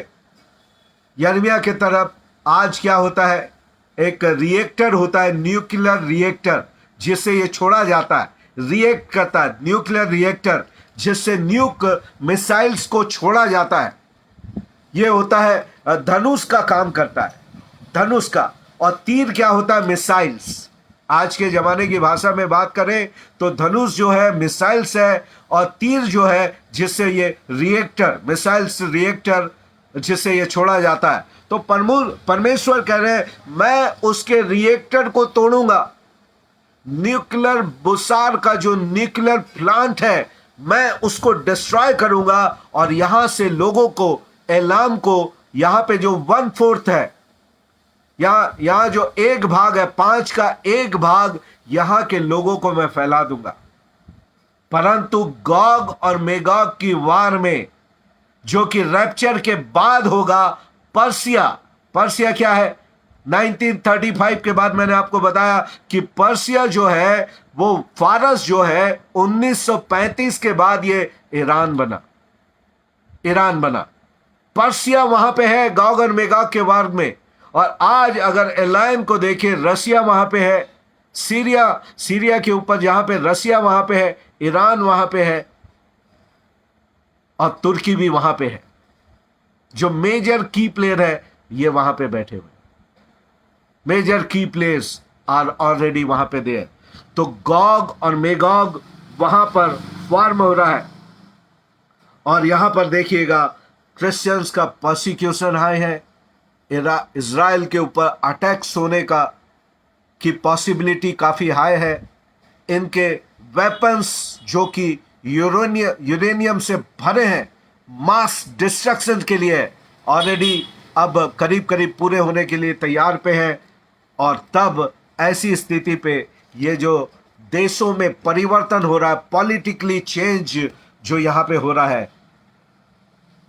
यिर्मयाह के तरफ। आज क्या होता है, एक रिएक्टर होता है, न्यूक्लियर रिएक्टर, जिससे ये छोड़ा जाता है, रिएक्ट करता है, न्यूक्लियर रिएक्टर जिससे न्यूक मिसाइल्स को छोड़ा जाता है। ये होता है धनुष का काम करता है, धनुष का। और तीर क्या होता है, मिसाइल्स। आज के जमाने की भाषा में बात करें तो धनुष जो है मिसाइल्स है, और तीर जो है जिससे ये रिएक्टर, मिसाइल्स रिएक्टर जिससे ये छोड़ा जाता है। तो परमेश्वर कह रहे हैं मैं उसके रिएक्टर को तोड़ूंगा, न्यूक्लियर बुसार का जो न्यूक्लियर प्लांट है मैं उसको डिस्ट्रॉय करूंगा, और यहां से लोगों को, एलाम को, यहां पे जो 1/4 है, यहां जो 1 भाग है, 5 का 1 भाग यहां के लोगों को मैं फैला दूंगा। परंतु गॉग और मेगॉग की वार में, जो कि रैप्चर के बाद होगा, पर्सिया क्या है, 1935 के बाद मैंने आपको बताया कि पर्सिया जो है वो फारस जो है 1935 के बाद ये ईरान बना। पर्सिया वहां पे है गॉग और मेगॉग के वार में। और आज अगर एलायम को देखें, रसिया वहां पे है, सीरिया के ऊपर जहां पे रसिया वहां पे है, ईरान वहां पे है, और तुर्की भी वहां पे है। जो मेजर की प्लेयर है ये वहां पे बैठे हुए, मेजर की प्लेयर्स आर ऑलरेडी वहां पे देयर। तो गॉग और मेगॉग वहां पर फॉर्म हो रहा है। और यहां पर देखिएगा क्रिश्चियंस का परसिक्यूशन हाई है, इज़राइल के ऊपर अटैक्स होने की पॉसिबिलिटी काफ़ी हाई है। इनके वेपन्स जो कि यूरेनियम से भरे हैं, मास डिस्ट्रक्शन के लिए ऑलरेडी अब करीब करीब पूरे होने के लिए तैयार पे हैं। और तब ऐसी स्थिति पे ये जो देशों में परिवर्तन हो रहा है, पॉलिटिकली चेंज जो यहाँ पे हो रहा है,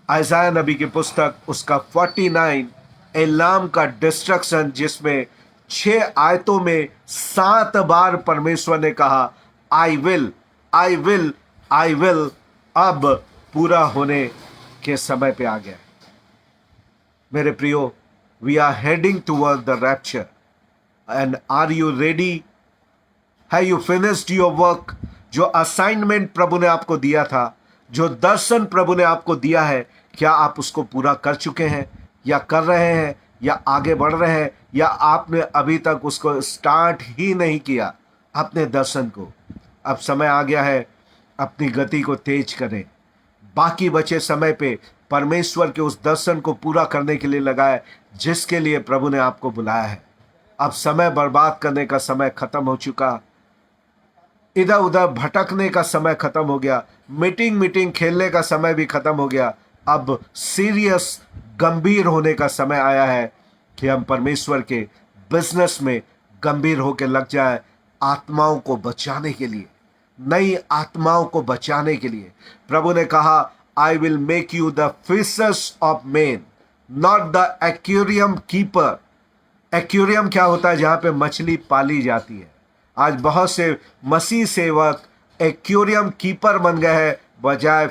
आयसाया नबी की पुस्तक उसका 49 एलाम का डिस्ट्रक्शन, जिसमें 6 आयतों में 7 बार परमेश्वर ने कहा आई विल, अब पूरा होने के समय पे आ गया। मेरे प्रियो, we are heading toward the rapture and are you ready? Have you finished your work? जो असाइनमेंट प्रभु ने आपको दिया था, जो दर्शन प्रभु ने आपको दिया है, क्या आप उसको पूरा कर चुके हैं, या कर रहे हैं, या आगे बढ़ रहे हैं, या आपने अभी तक उसको स्टार्ट ही नहीं किया अपने दर्शन को? अब समय आ गया है, अपनी गति को तेज करें। बाकी बचे समय पे परमेश्वर के उस दर्शन को पूरा करने के लिए लगाए जिसके लिए प्रभु ने आपको बुलाया है। अब समय बर्बाद करने का समय खत्म हो चुका, इधर उधर भटकने का समय खत्म हो गया, मीटिंग खेलने का समय भी खत्म हो गया। अब सीरियस, गंभीर होने का समय आया है कि हम परमेश्वर के बिजनेस में गंभीर होकर लग जाए, आत्माओं को बचाने के लिए, नई आत्माओं को बचाने के लिए। प्रभु ने कहा I will make you the fishers of men, not the aquarium keeper. Aquarium क्या होता है? जहां पे मछली पाली जाती है। आज बहुत से मसीह सेवक एक्वेरियम कीपर बन गए हैं बजाय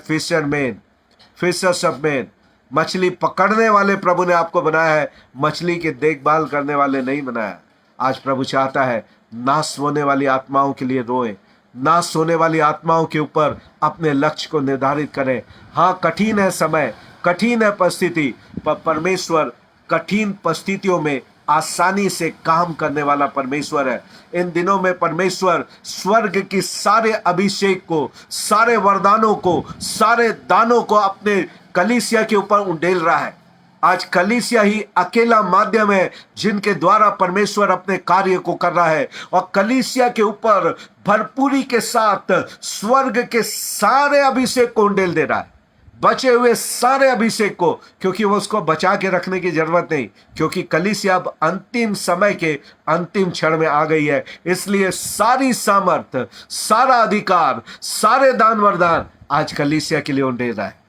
फिशर्स ऑफ मेन। मछली पकड़ने वाले प्रभु ने आपको बनाया है, मछली की देखभाल करने वाले नहीं बनाया। आज प्रभु चाहता है नाश होने वाली आत्माओं के लिए रोएं, नाश होने वाली आत्माओं के ऊपर अपने लक्ष्य को निर्धारित करें। हाँ, कठिन है समय, कठिन है परिस्थिति, पर परमेश्वर कठिन परिस्थितियों में आसानी से काम करने वाला परमेश्वर है। इन दिनों में परमेश्वर स्वर्ग की सारे अभिषेक को, सारे वरदानों को, सारे दानों को अपने कलीसिया के ऊपर उंडेल रहा है। आज कलीसिया ही अकेला माध्यम है जिनके द्वारा परमेश्वर अपने कार्य को कर रहा है। और कलीसिया के ऊपर भरपूरी के साथ स्वर्ग के सारे अभिषेक को उंडेल दे रहा है, बचे हुए सारे अभिषेक को, क्योंकि वो उसको बचा के रखने की जरूरत नहीं, क्योंकि कलीसिया अब अंतिम समय के अंतिम क्षण में आ गई है। इसलिए सारी सामर्थ, सारा अधिकार, सारे दान वरदान आज कलीसिया के लिए उंडेल रहा है।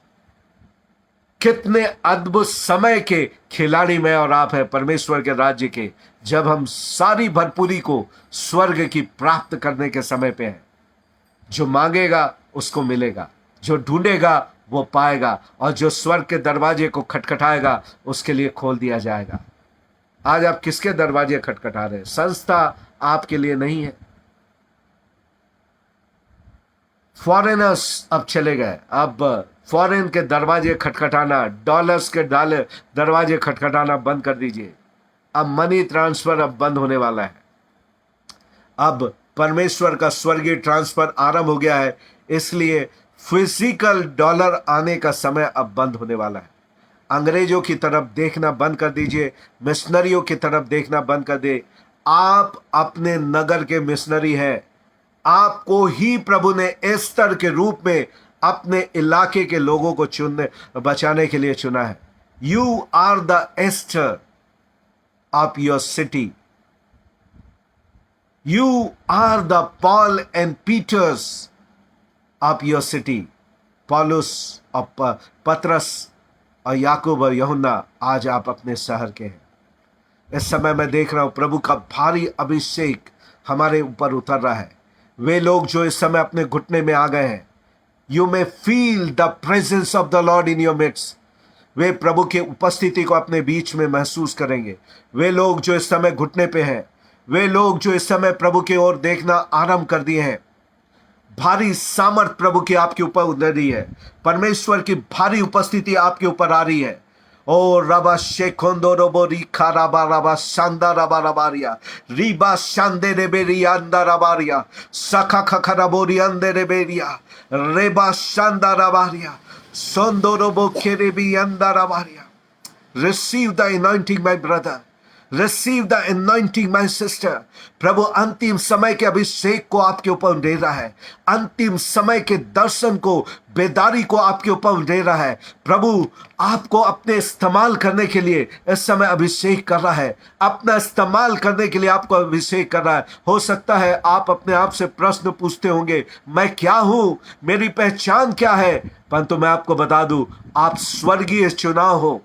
कितने अद्भुत समय के खिलाड़ी मैं और आप हैं परमेश्वर के राज्य के, जब हम सारी भरपूरी को स्वर्ग की प्राप्त करने के समय पे हैं। जो मांगेगा उसको मिलेगा, जो ढूंढेगा वो पाएगा, और जो स्वर्ग के दरवाजे को खटखटाएगा उसके लिए खोल दिया जाएगा। आज आप किसके दरवाजे खटखटा रहे हैं? संस्था आपके लिए नहीं है। फॉरेनर्स अब चले गए, अब फॉरेन के दरवाजे खटखटाना, डॉलर्स के दरवाजे खटखटाना बंद कर दीजिए। अब मनी ट्रांसफर अब बंद होने वाला है। अब परमेश्वर का स्वर्गीय ट्रांसफर आरंभ हो गया है, इसलिए फिजिकल डॉलर आने का समय अब बंद होने वाला है। अंग्रेजों की तरफ देखना बंद कर दीजिए, मिशनरियों की तरफ देखना बंद कर दे। आप अपने नगर के मिशनरी हैं। आपको ही प्रभु ने एस्तर के रूप में अपने इलाके के लोगों को बचाने के लिए चुना है। You are the Esther of your city. You are the Paul and Peters of your city. पौलुस और पतरस और याकूब और यूहन्ना आज आप अपने शहर के हैं। इस समय मैं देख रहा हूं प्रभु का भारी अभिषेक हमारे ऊपर उतर रहा है। वे लोग जो इस समय अपने घुटने में आ गए हैं, you may feel the presence of the lord in your midst. वे प्रभु की उपस्थिति को अपने बीच में महसूस करेंगे। वे लोग जो इस समय घुटने पे हैं, वे लोग जो इस समय प्रभु की ओर देखना आरंभ कर दिए हैं, भारी सामर्थ प्रभु की आपके ऊपर उतर रही है। परमेश्वर की भारी उपस्थिति आपके ऊपर आ रही है। ओ रबा शेखोंदो रोबो रिखा रबा रबा शांदा रबा रबारिया रिबा शांदे रेबेरिया अंदा रबारिया सखा खखा रबोरी अंदे रेबेरिया रेबा शांदा रबारिया सोंदो रोबो केरेबी अंदा रबारिया। Receive the anointing my brother, receive the anointing my sister. प्रभु अंतिम समय के अभिषेक को आपके ऊपर दे रहा है। अंतिम समय के दर्शन को, बेदारी को आपके ऊपर दे रहा है। प्रभु आपको अपने इस्तेमाल करने के लिए इस समय अभिषेक कर रहा है। अपना इस्तेमाल करने के लिए आपको अभिषेक कर रहा है। हो सकता है आप अपने आप से प्रश्न पूछते होंगे, मैं क्या हूं, मेरी पहचान क्या है? परंतु मैं आपको बता दूं, आप स्वर्गीय चुनाव हो।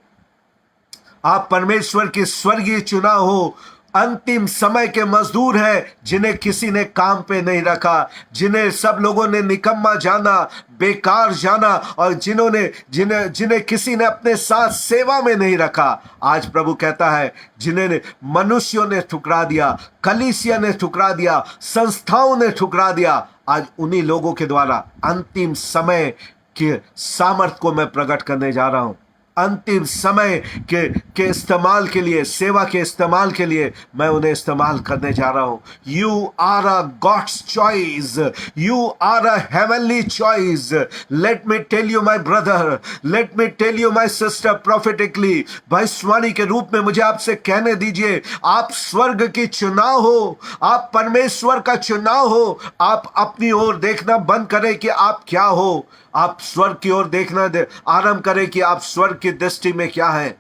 आप परमेश्वर की स्वर्गीय चुनाव हो। अंतिम समय के मजदूर हैं, जिन्हें किसी ने काम पे नहीं रखा, जिन्हें सब लोगों ने निकम्मा जाना, बेकार जाना, और जिन्हें किसी ने अपने साथ सेवा में नहीं रखा। आज प्रभु कहता है, जिन्हें मनुष्यों ने ठुकरा दिया, कलीसिया ने ठुकरा दिया, संस्थाओं ने ठुकरा दिया, आज उन्हीं लोगों के द्वारा अंतिम समय के सामर्थ को मैं प्रकट करने जा रहा हूं। अंतिम समय के इस्तेमाल के लिए, सेवा के इस्तेमाल के लिए मैं उन्हें इस्तेमाल करने जा रहा हूं। You are a God's choice, you are a heavenly choice. Let me tell you my brother, let me tell you my sister prophetically. भविष्यवाणी के रूप में मुझे आपसे कहने दीजिए, आप स्वर्ग की चुनाव हो, आप परमेश्वर का चुनाव हो। आप अपनी ओर देखना बंद करें कि आप क्या हो। आप स्वर्ग की ओर देखना आरंभ करें कि आप स्वर्ग की दृष्टि में क्या है।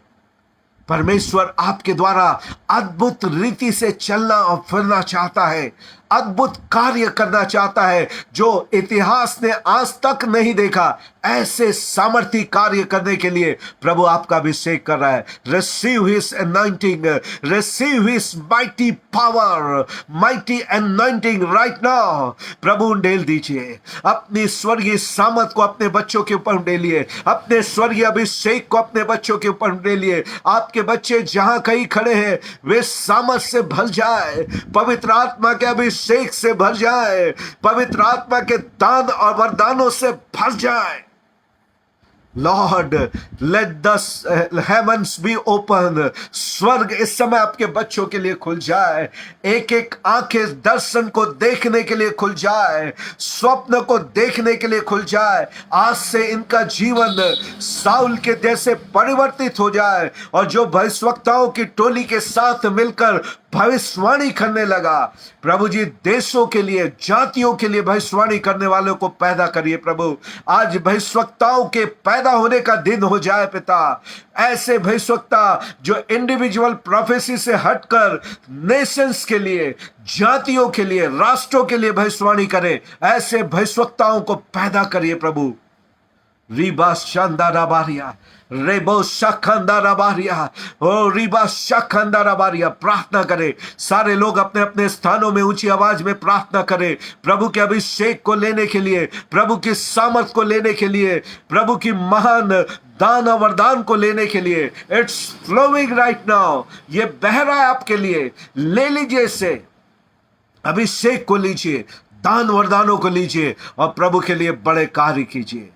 परमेश्वर आपके द्वारा अद्भुत रीति से चलना और फिरना चाहता है, अद्भुत कार्य करना चाहता है जो इतिहास ने आज तक नहीं देखा। ऐसे सामर्थ्य कार्य करने के लिए प्रभु आपका अभिषेक कर रहा है। Receive his anointing, receive his mighty power, mighty anointing right now. प्रभु ढेल दीजिए अपनी स्वर्गीय सामर्थ को अपने बच्चों के ऊपर ढेलिए, अपने स्वर्गीय अभिषेक को अपने बच्चों के ऊपर ढेलिए। आपके बच्चे जहां कहीं खड़े हैं, वे सामर्थ से भर जाए, पवित्र आत्मा के अभिषेक से भर जाए, पवित्र आत्मा के दान और वरदानों से भर जाए। Lord let the heavens be open. स्वर्ग इस समय आपके बच्चों के लिए खुल जाए। एक एक आंखें दर्शन को देखने के लिए खुल जाए, स्वप्न को देखने के लिए खुल जाए। आज से इनका जीवन साउल के जैसे परिवर्तित हो जाए, और जो भविष्यवक्ताओं की टोली के साथ मिलकर भविष्यवाणी करने लगा, प्रभु जी देशों के लिए, जातियों के लिए भविष्यवाणी करने वालों को पैदा करिए। प्रभु आज भविष्यवक्ताओं के पैदा होने का दिन हो जाए पिता। ऐसे भविष्यवक्ता जो इंडिविजुअल प्रोफेसी से हटकर नेशंस के लिए, जातियों के लिए, राष्ट्रों के लिए भविष्यवाणी करें, ऐसे भविष्यवक्ताओं को पैदा करिए प्रभु। रिबा शांदारा बारिया, रेबो शखंदारा बारिया, ओ रिबा शखंदारा बारिया। प्रार्थना करें, सारे लोग अपने अपने स्थानों में ऊंची आवाज में प्रार्थना करें, प्रभु के अभिषेक को लेने के लिए, प्रभु की सामर्थ को लेने के लिए, प्रभु की महान दान और वरदान को लेने के लिए। इट्स फ्लोइंग राइट नाउ, ये बह रहा है आपके लिए। ले लीजिए इसे, अभिषेक को लीजिए, दान वरदानों को लीजिए और प्रभु के लिए बड़े कार्य कीजिए।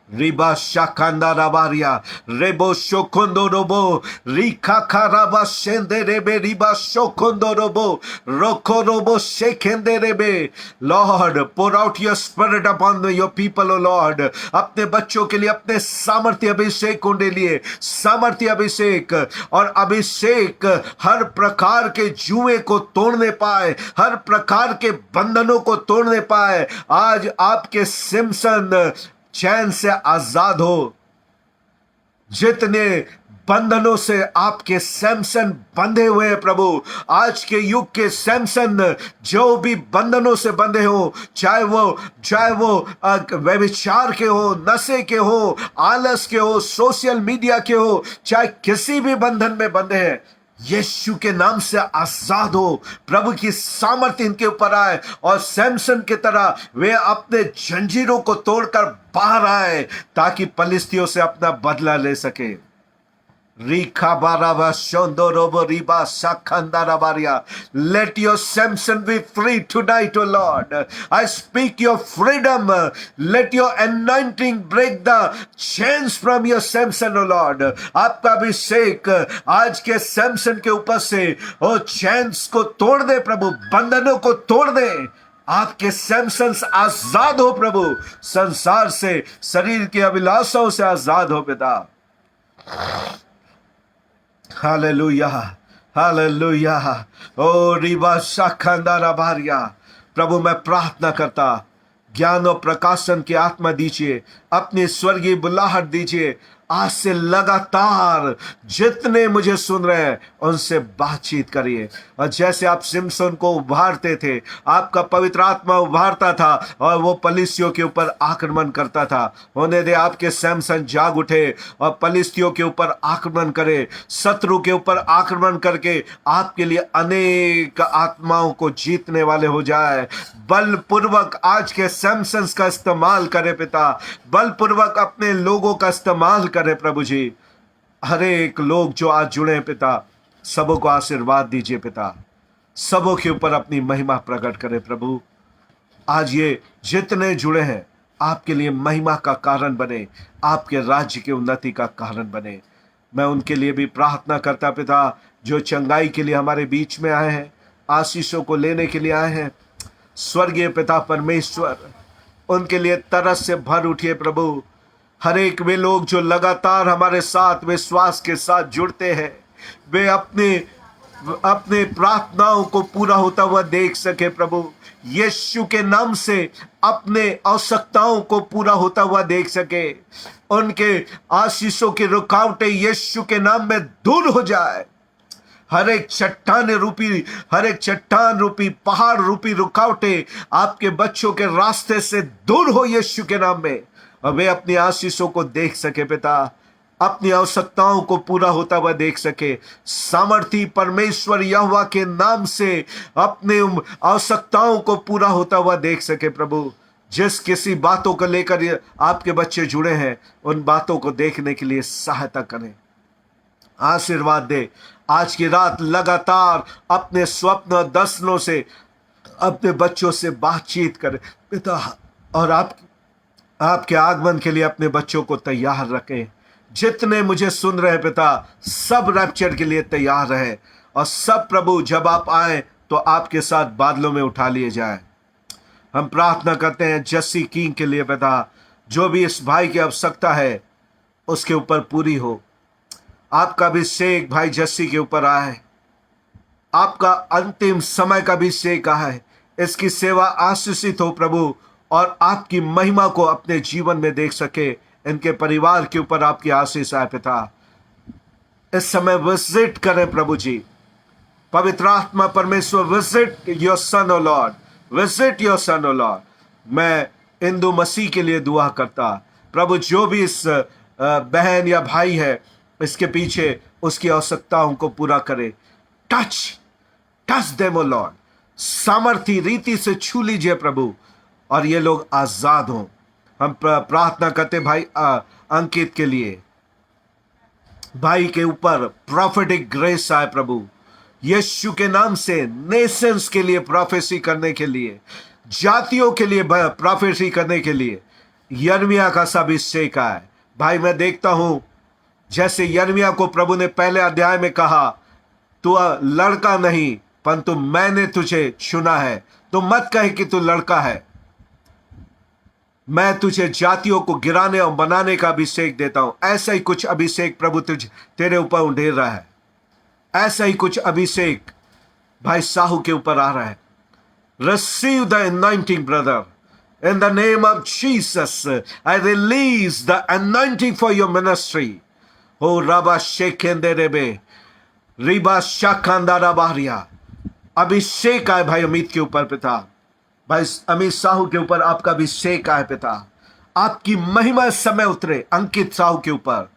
रिबा शाखांदा राबारिया, रेबो शोकुंदो रोबो, रिखा खाराबा शेंदे रेबे, रिबा शोकुंदो रोबो, रोको रोबो शेखेंदे रेबे। Lord, pour out your spirit upon your people, O Lord। अपने बच्चों के लिए अपने सामर्थ्य अभिषेक को ले लिए, सामर्थ्य अभिषेक, और अभिषेक हर प्रकार के जुए को तोड़ने पाए, हर प्रकार के बंधनों को तोड़ने पाए। आज आपके सिमसन चैन से आजाद हो। जितने बंधनों से आपके सैमसन बंधे हुए हैं प्रभु, आज के युग के सैमसन जो भी बंधनों से बंधे हो, चाहे वो व्यभिचार के हो, नशे के हो, आलस के हो, सोशल मीडिया के हो, चाहे किसी भी बंधन में बंधे हैं, यीशु के नाम से आजाद हो। प्रभु की सामर्थ्य इनके ऊपर आए और सैमसन की तरह वे अपने जंजीरों को तोड़कर बाहर आए, ताकि पलिस्तियों से अपना बदला ले सके। Let your Samson be free tonight, O Lord. I speak your freedom. Let your anointing break the chains from your Samson, O Lord. आपका अभिषेक आज के सैमसन के ऊपर से ओ चैन्स को तोड़ दे प्रभु, बंधनों को तोड़ दे। आपके सैमसन्स आजाद हो प्रभु, संसार से, शरीर की अभिलाषाओं से आजाद हो पिता। Hallelujah, hallelujah. ओ रिबा शाखांदारा बारिया। प्रभु मैं प्रार्थना करता, ज्ञान और प्रकाशन की आत्मा दीजिए, अपनी स्वर्गीय बुलाहट दीजिए। आज से लगातार जितने मुझे सुन रहे हैं उनसे बातचीत करिए, और जैसे आप सिमसन को उभारते थे, आपका पवित्र आत्मा उभारता था और वो पलिस्तियों के ऊपर आक्रमण करता था। होने दे आपके सैमसन जाग उठे और पलिस्तियों के ऊपर आक्रमण करे, शत्रु के ऊपर आक्रमण करके आपके लिए अनेक आत्माओं को जीतने वाले हो जाए। बलपूर्वक आज के सैमसन्स का इस्तेमाल करे पिता, बलपूर्वक अपने लोगों का इस्तेमाल करे प्रभु जी। हर एक लोग जो आज जुड़े हैं पिता, सबों को आशीर्वाद दीजिए पिता, सबों के ऊपर अपनी महिमा प्रकट करे प्रभु। आज ये जितने जुड़े हैं आपके लिए महिमा का कारण बने, आपके राज्य की उन्नति का कारण बने। मैं उनके लिए भी प्रार्थना करता पिता, जो चंगाई के लिए हमारे बीच में आए हैं, आशीषों को लेने के लिए आए हैं। स्वर्गीय पिता परमेश्वर, उनके लिए तरस से भर उठिए प्रभु। हर एक वे लोग जो लगातार हमारे साथ विश्वास के साथ जुड़ते हैं, वे अपने प्रार्थनाओं को पूरा होता हुआ देख सके प्रभु। यीशु के नाम से अपने आवश्यकताओं को पूरा होता हुआ देख सके। उनके आशीषों की रुकावटें यीशु के नाम में दूर हो जाए। हर एक चट्टान रूपी पहाड़ रूपी रुकावटें आपके बच्चों के रास्ते से दूर हो यीशु के नाम में, और वे अपनी आशीषों को देख सके पिता, अपनी आवश्यकताओं को पूरा होता हुआ देख सके। सामर्थी परमेश्वर यहोवा के नाम से अपने आवश्यकताओं को पूरा होता हुआ देख सके प्रभु। जिस किसी बातों को लेकर आपके बच्चे जुड़े हैं, उन बातों को देखने के लिए सहायता करें, आशीर्वाद दे। आज की रात लगातार अपने स्वप्न दर्शनों से अपने बच्चों से बातचीत करें पिता, और आपके आगमन के लिए अपने बच्चों को तैयार रखें। जितने मुझे सुन रहे हैं पिता, सब रैप्चर के लिए तैयार रहे, और सब प्रभु जब आप आए तो आपके साथ बादलों में उठा लिए जाए। हम प्रार्थना करते हैं जस्सी किंग के लिए पिता, जो भी इस भाई की आवश्यकता है उसके ऊपर पूरी हो। आपका अभिषेक भाई जस्सी के ऊपर आए, आपका अंतिम समय का अभिषेक आए, इसकी सेवा आशीषित हो प्रभु, और आपकी महिमा को अपने जीवन में देख सके। इनके परिवार के ऊपर आपकी आशीष आए पिता। इस समय विजिट करें प्रभु जी, पवित्र आत्मा परमेश्वर, visit your son O Lord, visit your son O Lord. मैं इंदु मसीह के लिए दुआ करता, प्रभु जो भी इस बहन या भाई है इसके पीछे, उसकी आवश्यकताओं को पूरा करे। टच देम ओ लॉर्ड, सामर्थी रीति से छू लीजिए प्रभु, और ये लोग आजाद हों। हम प्रार्थना करते भाई अंकित के लिए, भाई के ऊपर प्रॉफिटिक ग्रेस आए प्रभु, यीशु के नाम से नेशंस के लिए प्रोफेसी करने के लिए, जातियों के लिए प्रोफेसी करने के लिए यिर्मयाह का सब अभिषेक आए। भाई मैं देखता हूं जैसे यिर्मयाह को प्रभु ने पहले अध्याय में कहा, तू लड़का नहीं परंतु मैंने तुझे चुना है, तो मत कहे कि तू लड़का है, मैं तुझे जातियों को गिराने और बनाने का अभिषेक देता हूं। ऐसा ही कुछ अभिषेक प्रभु तेरे ऊपर उंडेल रहा है। ऐसा ही कुछ अभिषेक भाई साहू के ऊपर आ रहा है। Receive the anointing brother in the name of Jesus. I release the anointing for your ministry. हो रबा शेखेंदे रेबे रिबा शाखांदारा बारिया, अभिषेक आए भाई अमित के ऊपर पिता, भाई अमित साहू के ऊपर आपका अभिषेक आए पिता, आपकी महिमा समय उतरे अंकित साहू के ऊपर।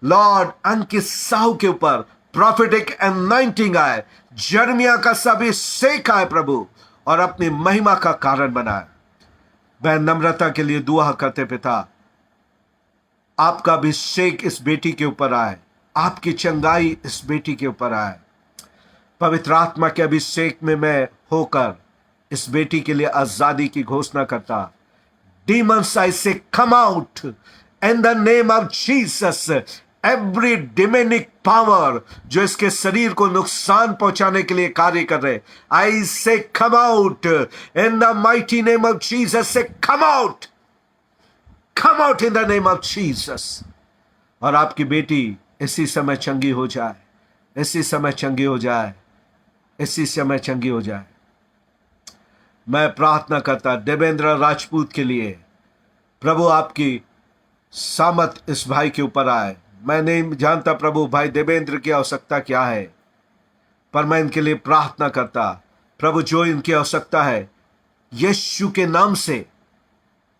लॉर्ड अंकित साहू के ऊपर प्रॉफिटिक अनॉइंटिंग आए, यिर्मयाह का सब अभिषेक आए प्रभु, और अपनी महिमा का कारण बनाए। वह नम्रता के लिए दुआ करते पिता, आपका अभिषेक इस बेटी के ऊपर आए, आपकी चंगाई इस बेटी के ऊपर आए। पवित्र आत्मा के अभिषेक में मैं होकर इस बेटी के लिए आजादी की घोषणा करता। Demons I say come out in the name of Jesus. Every demonic power जो इसके शरीर को नुकसान पहुंचाने के लिए कार्य कर रहे, I say come out in the mighty name of Jesus. Say come out in the name of Jesus. और आपकी बेटी इसी समय चंगी हो जाए, इसी समय चंगी हो जाए, इसी समय चंगी हो जाए। मैं प्रार्थना करता देवेंद्र राजपूत के लिए, प्रभु आपकी सामत इस भाई के ऊपर आए। मैं नहीं जानता प्रभु भाई देवेंद्र की आवश्यकता क्या है, पर मैं इनके लिए प्रार्थना करता प्रभु, जो इनकी आवश्यकता है यीशु के नाम से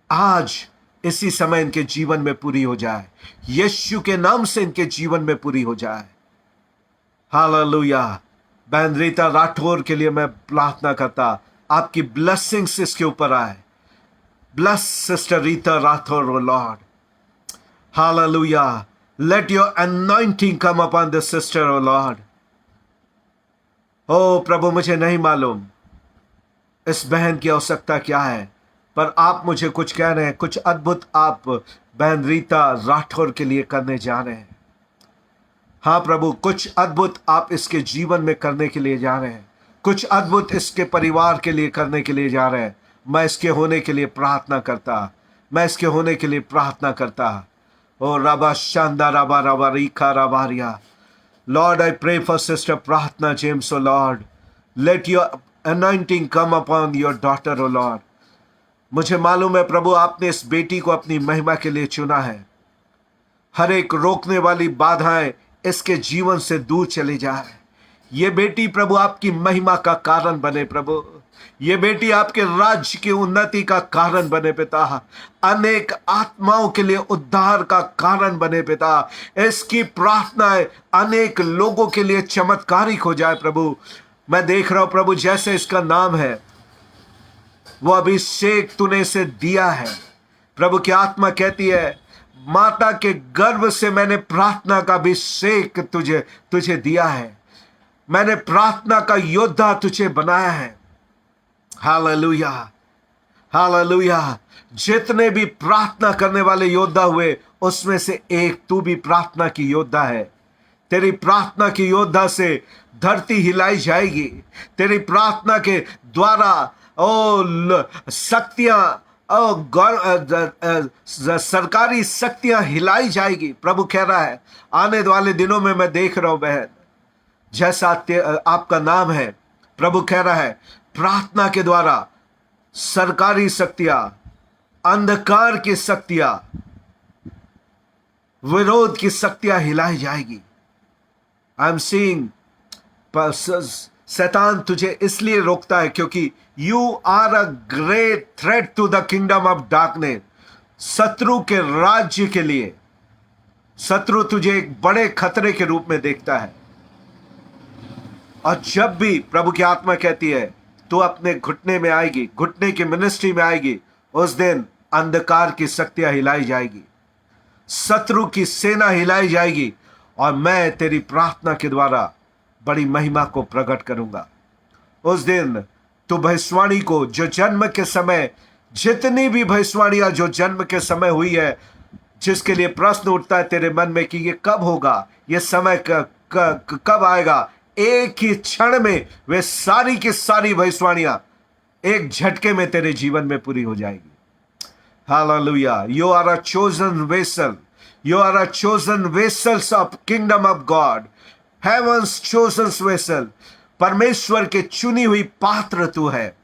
आज इसी समय इनके जीवन में पूरी हो जाए, यीशु के नाम से इनके जीवन में पूरी हो जाए। हालेलुया। बहन रीता राठौर के लिए मैं प्रार्थना करता, आपकी ब्लेसिंग्स इसके ऊपर आए। Bless sister Rita Rathore oh lord. Hallelujah. Let your anointing come upon this sister oh lord. ओ प्रभु, मुझे नहीं मालूम इस बहन की आवश्यकता क्या है, पर आप मुझे कुछ कह रहे हैं, कुछ अद्भुत आप बहन रीता राठौर के लिए करने जा रहे हैं। हाँ प्रभु, कुछ अद्भुत आप इसके जीवन में करने के लिए जा रहे हैं, कुछ अद्भुत इसके परिवार के लिए करने के लिए जा रहे हैं। मैं इसके होने के लिए प्रार्थना करता, मैं इसके होने के लिए प्रार्थना करता। ओ रबा शांदा रबा रबा रीखा रबारिया। Lord I pray for sister Prarthana James oh lord. Let your anointing come upon your daughter oh lord. मुझे मालूम है प्रभु, आपने इस बेटी को अपनी महिमा के लिए चुना है। हर एक रोकने वाली बाधाएं इसके जीवन से दूर चली जाए। ये बेटी प्रभु आपकी महिमा का कारण बने प्रभु, ये बेटी आपके राज्य की उन्नति का कारण बने पिता, अनेक आत्माओं के लिए उद्धार का कारण बने पिता। इसकी प्रार्थनाएं अनेक लोगों के लिए चमत्कारिक हो जाए प्रभु। मैं देख रहा हूं प्रभु, जैसे इसका नाम है वो अभिषेक तूने इसे दिया है प्रभु की आत्मा कहती है, माता के गर्भ से मैंने प्रार्थना का अभिषेक तुझे दिया है, मैंने प्रार्थना का योद्धा तुझे बनाया है। Hallelujah, hallelujah. जितने भी प्रार्थना करने वाले योद्धा हुए उसमें से एक तू भी प्रार्थना की योद्धा है। तेरी प्रार्थना की योद्धा से धरती हिलाई जाएगी, तेरी प्रार्थना के द्वारा शक्तियां सरकारी शक्तियां हिलाई जाएगी। प्रभु कह रहा है आने वाले दिनों में मैं देख रहा हूं बहन, जैसा आपका नाम है, प्रभु कह रहा है प्रार्थना के द्वारा सरकारी शक्तियां, अंधकार की शक्तियां, विरोध की शक्तियां हिलाई जाएगी। आई एम सीइंग शैतान तुझे इसलिए रोकता है क्योंकि you are a great threat to the kingdom of darkness. शत्रु के राज्य के लिए। शत्रु तुझे एक बड़े खतरे के रूप में देखता है, और जब भी प्रभु की आत्मा कहती है तू अपने घुटने में आएगी, घुटने की मिनिस्ट्री में आएगी, उस दिन अंधकार की शक्तियां हिलाई जाएगी, शत्रु की सेना हिलाई जाएगी, और मैं तेरी प्रार्थना के द्वारा बड़ी महिमा को प्रकट करूंगा। उस दिन तू भविष्यवाणी को, जो जन्म के समय, जितनी भी भविष्यवाणियां जो जन्म के समय हुई है, जिसके लिए प्रश्न उठता है तेरे मन में कि ये कब होगा, ये समय कब आएगा, एक ही क्षण में वे सारी की सारी भविष्यवाणियां एक झटके में तेरे जीवन में पूरी हो जाएगी। Hallelujah. You are a chosen vessel, you are a chosen vessels of kingdom of God, heavens chosen vessel. परमेश्वर के चुनी हुई पात्र तू है।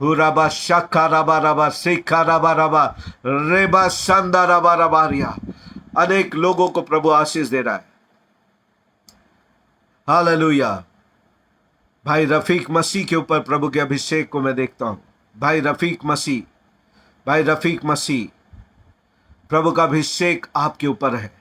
हुराबा शाखा रबा रबा सेखा रबा रबा रेबा संदा रबा रबा रिया। अनेक लोगों को प्रभु आशीष दे रहा है। हालेलुया। भाई रफीक मसीह के ऊपर प्रभु के अभिषेक को मैं देखता हूं। भाई रफीक मसीह, भाई रफीक मसीह, प्रभु का अभिषेक आपके ऊपर है,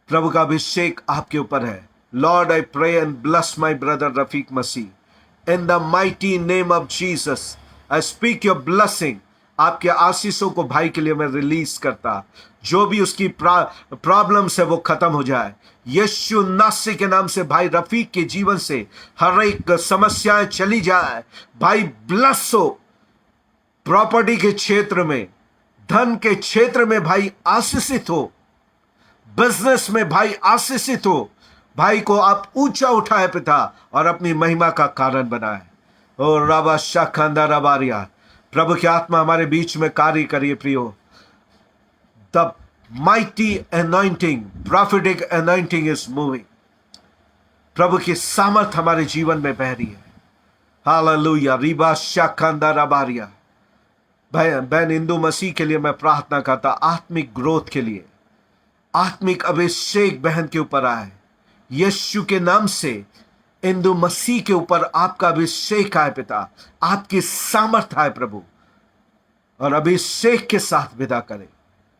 प्रभु का अभिषेक आपके ऊपर है। Lord I pray and bless my brother Rafiq Masih in the mighty name of Jesus. I speak your blessing. आपके आशीषों को भाई के लिए मैं रिलीज करता। जो भी उसकी प्रॉब्लम्स है वो खत्म हो जाए यीशु नासरी के नाम से। भाई रफीक के जीवन से हर एक समस्याएं चली जाए। भाई ब्लेस हो। प्रॉपर्टी के क्षेत्र में, धन के क्षेत्र में भाई आशीषित हो। बिजनेस में भाई आशीषित हो। भाई को आप ऊंचा उठाए पिता, और अपनी महिमा का कारण बनाए। और रबा शाखंदा रबारिया, प्रभु की आत्मा हमारे बीच में कार्य करिए प्रियो। The mighty anointing, prophetic anointing is moving. प्रभु की सामर्थ हमारे जीवन में बह रही है। हालेलुया। रिबा शाखंदा रबारिया। बहन इंदु मसीह के लिए मैं प्रार्थना करता, आत्मिक ग्रोथ के लिए, आत्मिक अभिषेक बहन के ऊपर आए यीशु के नाम से। इंदु मसीह के ऊपर आपका अभिषेक आए पिता, आपकी सामर्थ आए प्रभु, और अभिषेक के साथ विदा करें।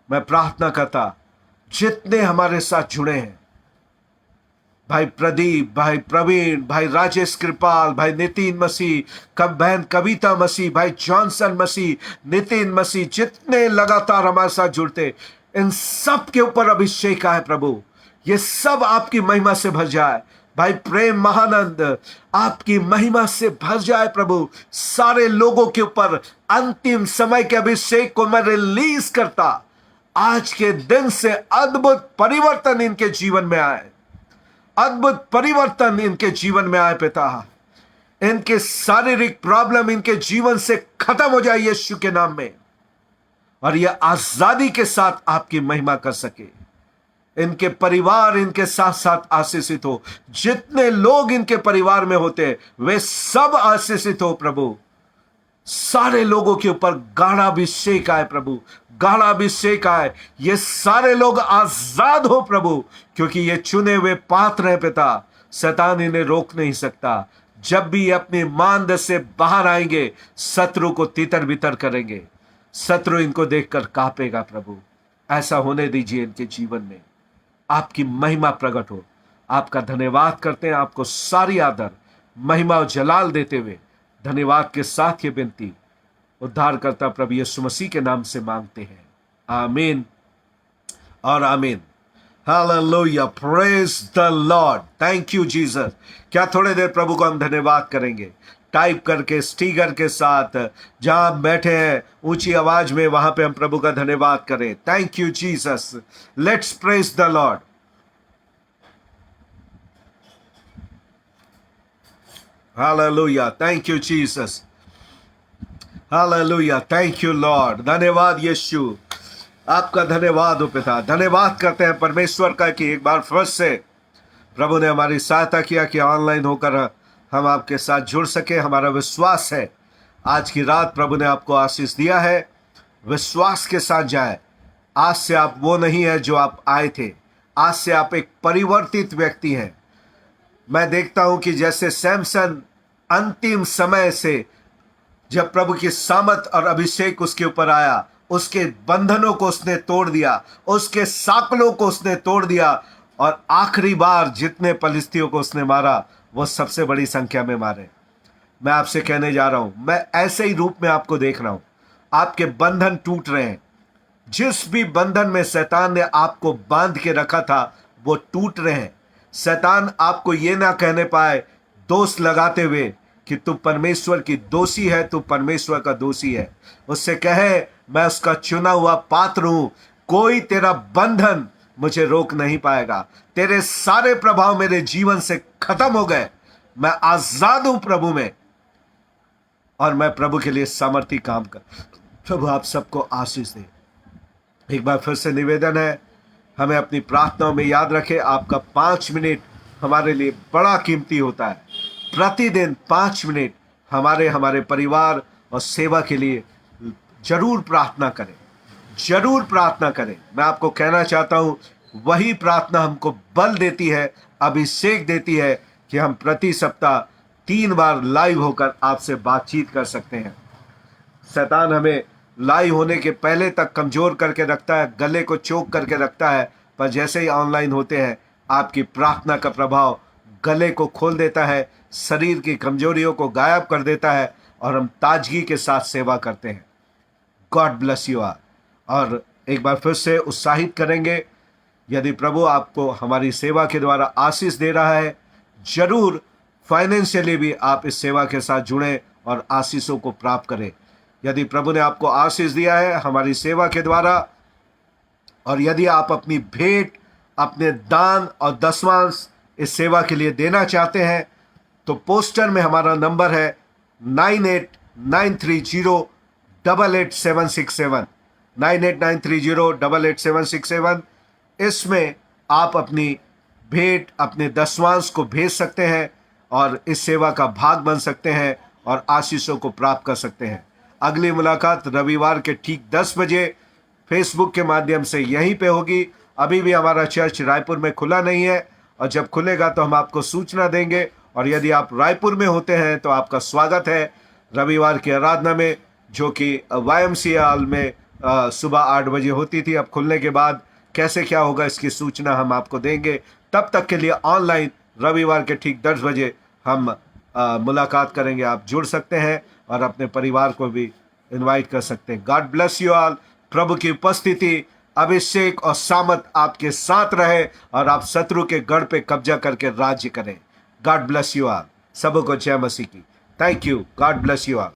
मैं प्रार्थना करता जितने हमारे साथ जुड़े हैं, भाई प्रदीप, भाई प्रवीण, भाई राजेश कृपाल, भाई नितिन मसीह, बहन कविता मसीह, भाई जॉनसन मसीह, नितिन मसीह, जितने लगातार हमारे साथ जुड़ते, इन सब के ऊपर अभिषेक आए प्रभु। ये सब आपकी महिमा से भर जाए। भाई प्रेम महानंद, आपकी महिमा से भर जाए प्रभु। सारे लोगों के ऊपर अंतिम समय के अभिषेक को मैं रिलीज करता। आज के दिन से अद्भुत परिवर्तन इनके जीवन में आए, अद्भुत परिवर्तन इनके जीवन में आए पिता। इनके शारीरिक प्रॉब्लम इनके जीवन से खत्म हो जाए यीशु के नाम में, और यह आजादी के साथ आपकी महिमा कर सके। इनके परिवार इनके साथ साथ आशीषित हो। जितने लोग इनके परिवार में होते वे सब आशीषित हो प्रभु। सारे लोगों के ऊपर गाढ़ा अभिषेक आए प्रभु, गाढ़ा अभिषेक आए। ये सारे लोग आजाद हो प्रभु, क्योंकि ये चुने हुए पात्र हैं पिता। शैतान इन्हें रोक नहीं सकता। जब भी ये अपनी मांद से बाहर आएंगे, शत्रु को तितर बितर करेंगे। शत्रु इनको देखकर कांपेगा प्रभु। ऐसा होने दीजिए इनके जीवन में, आपकी महिमा प्रकट हो। आपका धन्यवाद करते हैं, आपको सारी आदर, महिमा और जलाल देते हुए धन्यवाद के साथ ये विनती उद्धारकर्ता प्रभु यीशु मसीह के नाम से मांगते हैं। आमीन और आमीन। Hallelujah, praise the Lord, thank you Jesus. क्या थोड़ी देर प्रभु को हम धन्यवाद करेंगे? टाइप करके स्टिकर के साथ जहां आप बैठे हैं ऊंची आवाज में, वहां पे हम प्रभु का धन्यवाद करें। Thank you Jesus. Let's praise the Lord. Hallelujah, thank you Jesus. Hallelujah, thank you Lord. धन्यवाद यीशु, आपका धन्यवाद हो पिता। धन्यवाद करते हैं परमेश्वर का कि एक बार फिर से प्रभु ने हमारी सहायता किया कि ऑनलाइन होकर हम आपके साथ जुड़ सके। हमारा विश्वास है आज की रात प्रभु ने आपको आशीष दिया है। विश्वास के साथ जाए। आज से आप वो नहीं है जो आप आए थे। आज से आप एक परिवर्तित व्यक्ति हैं। मैं देखता हूं कि जैसे सैमसन अंतिम समय से जब प्रभु की सामर्थ और अभिषेक उसके ऊपर आया, उसके बंधनों को उसने तोड़ दिया, उसके साकलों को उसने तोड़ दिया, और आखिरी बार जितने फलिस्तियों को उसने मारा वो सबसे बड़ी संख्या में मारे। मैं आपसे कहने जा रहा हूं, मैं ऐसे ही रूप में आपको देख रहा हूं। आपके बंधन टूट रहे हैं। जिस भी बंधन में शैतान ने आपको बांध के रखा था वो टूट रहे हैं। शैतान आपको ये ना कहने पाए दोष लगाते हुए कि तू परमेश्वर की दोषी है, तू परमेश्वर का दोषी है। उससे कहे मैं उसका चुना हुआ पात्र हूं, कोई तेरा बंधन मुझे रोक नहीं पाएगा। तेरे सारे प्रभाव मेरे जीवन से खत्म हो गए। मैं आजाद हूं प्रभु में, और मैं प्रभु के लिए सामर्थी काम कर। प्रभु आप सबको आशीष दे। एक बार फिर से निवेदन है, हमें अपनी प्रार्थनाओं में याद रखें। आपका 5 मिनट हमारे लिए बड़ा कीमती होता है। प्रतिदिन 5 मिनट हमारे परिवार और सेवा के लिए जरूर प्रार्थना करें, जरूर प्रार्थना करें। मैं आपको कहना चाहता हूं, वही प्रार्थना हमको बल देती है, अभिषेक देती है कि हम प्रति सप्ताह 3 बार लाइव होकर आपसे बातचीत कर सकते हैं। शैतान हमें लाइव होने के पहले तक कमजोर करके रखता है, गले को चोक करके रखता है, पर जैसे ही ऑनलाइन होते हैं आपकी प्रार्थना का प्रभाव गले को खोल देता है, शरीर की कमजोरियों को गायब कर देता है, और हम ताजगी के साथ सेवा करते हैं। God bless you all. और एक बार फिर से उत्साहित करेंगे, यदि प्रभु आपको हमारी सेवा के द्वारा आशीष दे रहा है, जरूर फाइनेंशियली भी आप इस सेवा के साथ जुड़ें और आशीषों को प्राप्त करें। यदि प्रभु ने आपको आशीष दिया है हमारी सेवा के द्वारा, और यदि आप अपनी भेंट, अपने दान और दशमांश इस सेवा के लिए देना चाहते हैं, तो पोस्टर में हमारा नंबर है 9893088767, 9893088767। इसमें आप अपनी भेंट, अपने दशमांश को भेज सकते हैं और इस सेवा का भाग बन सकते हैं और आशीषों को प्राप्त कर सकते हैं। अगली मुलाकात रविवार के ठीक 10 बजे फेसबुक के माध्यम से यहीं पे होगी। अभी भी हमारा चर्च रायपुर में खुला नहीं है, और जब खुलेगा तो हम आपको सूचना देंगे। और यदि आप रायपुर में होते हैं तो आपका स्वागत है रविवार की आराधना में, जो कि YMCA हॉल में सुबह 8 बजे होती थी। अब खुलने के बाद कैसे क्या होगा इसकी सूचना हम आपको देंगे। तब तक के लिए ऑनलाइन रविवार के ठीक 10 बजे हम मुलाकात करेंगे। आप जुड़ सकते हैं और अपने परिवार को भी इनवाइट कर सकते हैं। God bless you all. प्रभु की उपस्थिति, अभिषेक और सामर्थ आपके साथ रहे, और आप शत्रु के गढ़ पे कब्जा करके राज्य करें। God bless you all. सबको जय मसीह की। Thank you. God bless you all.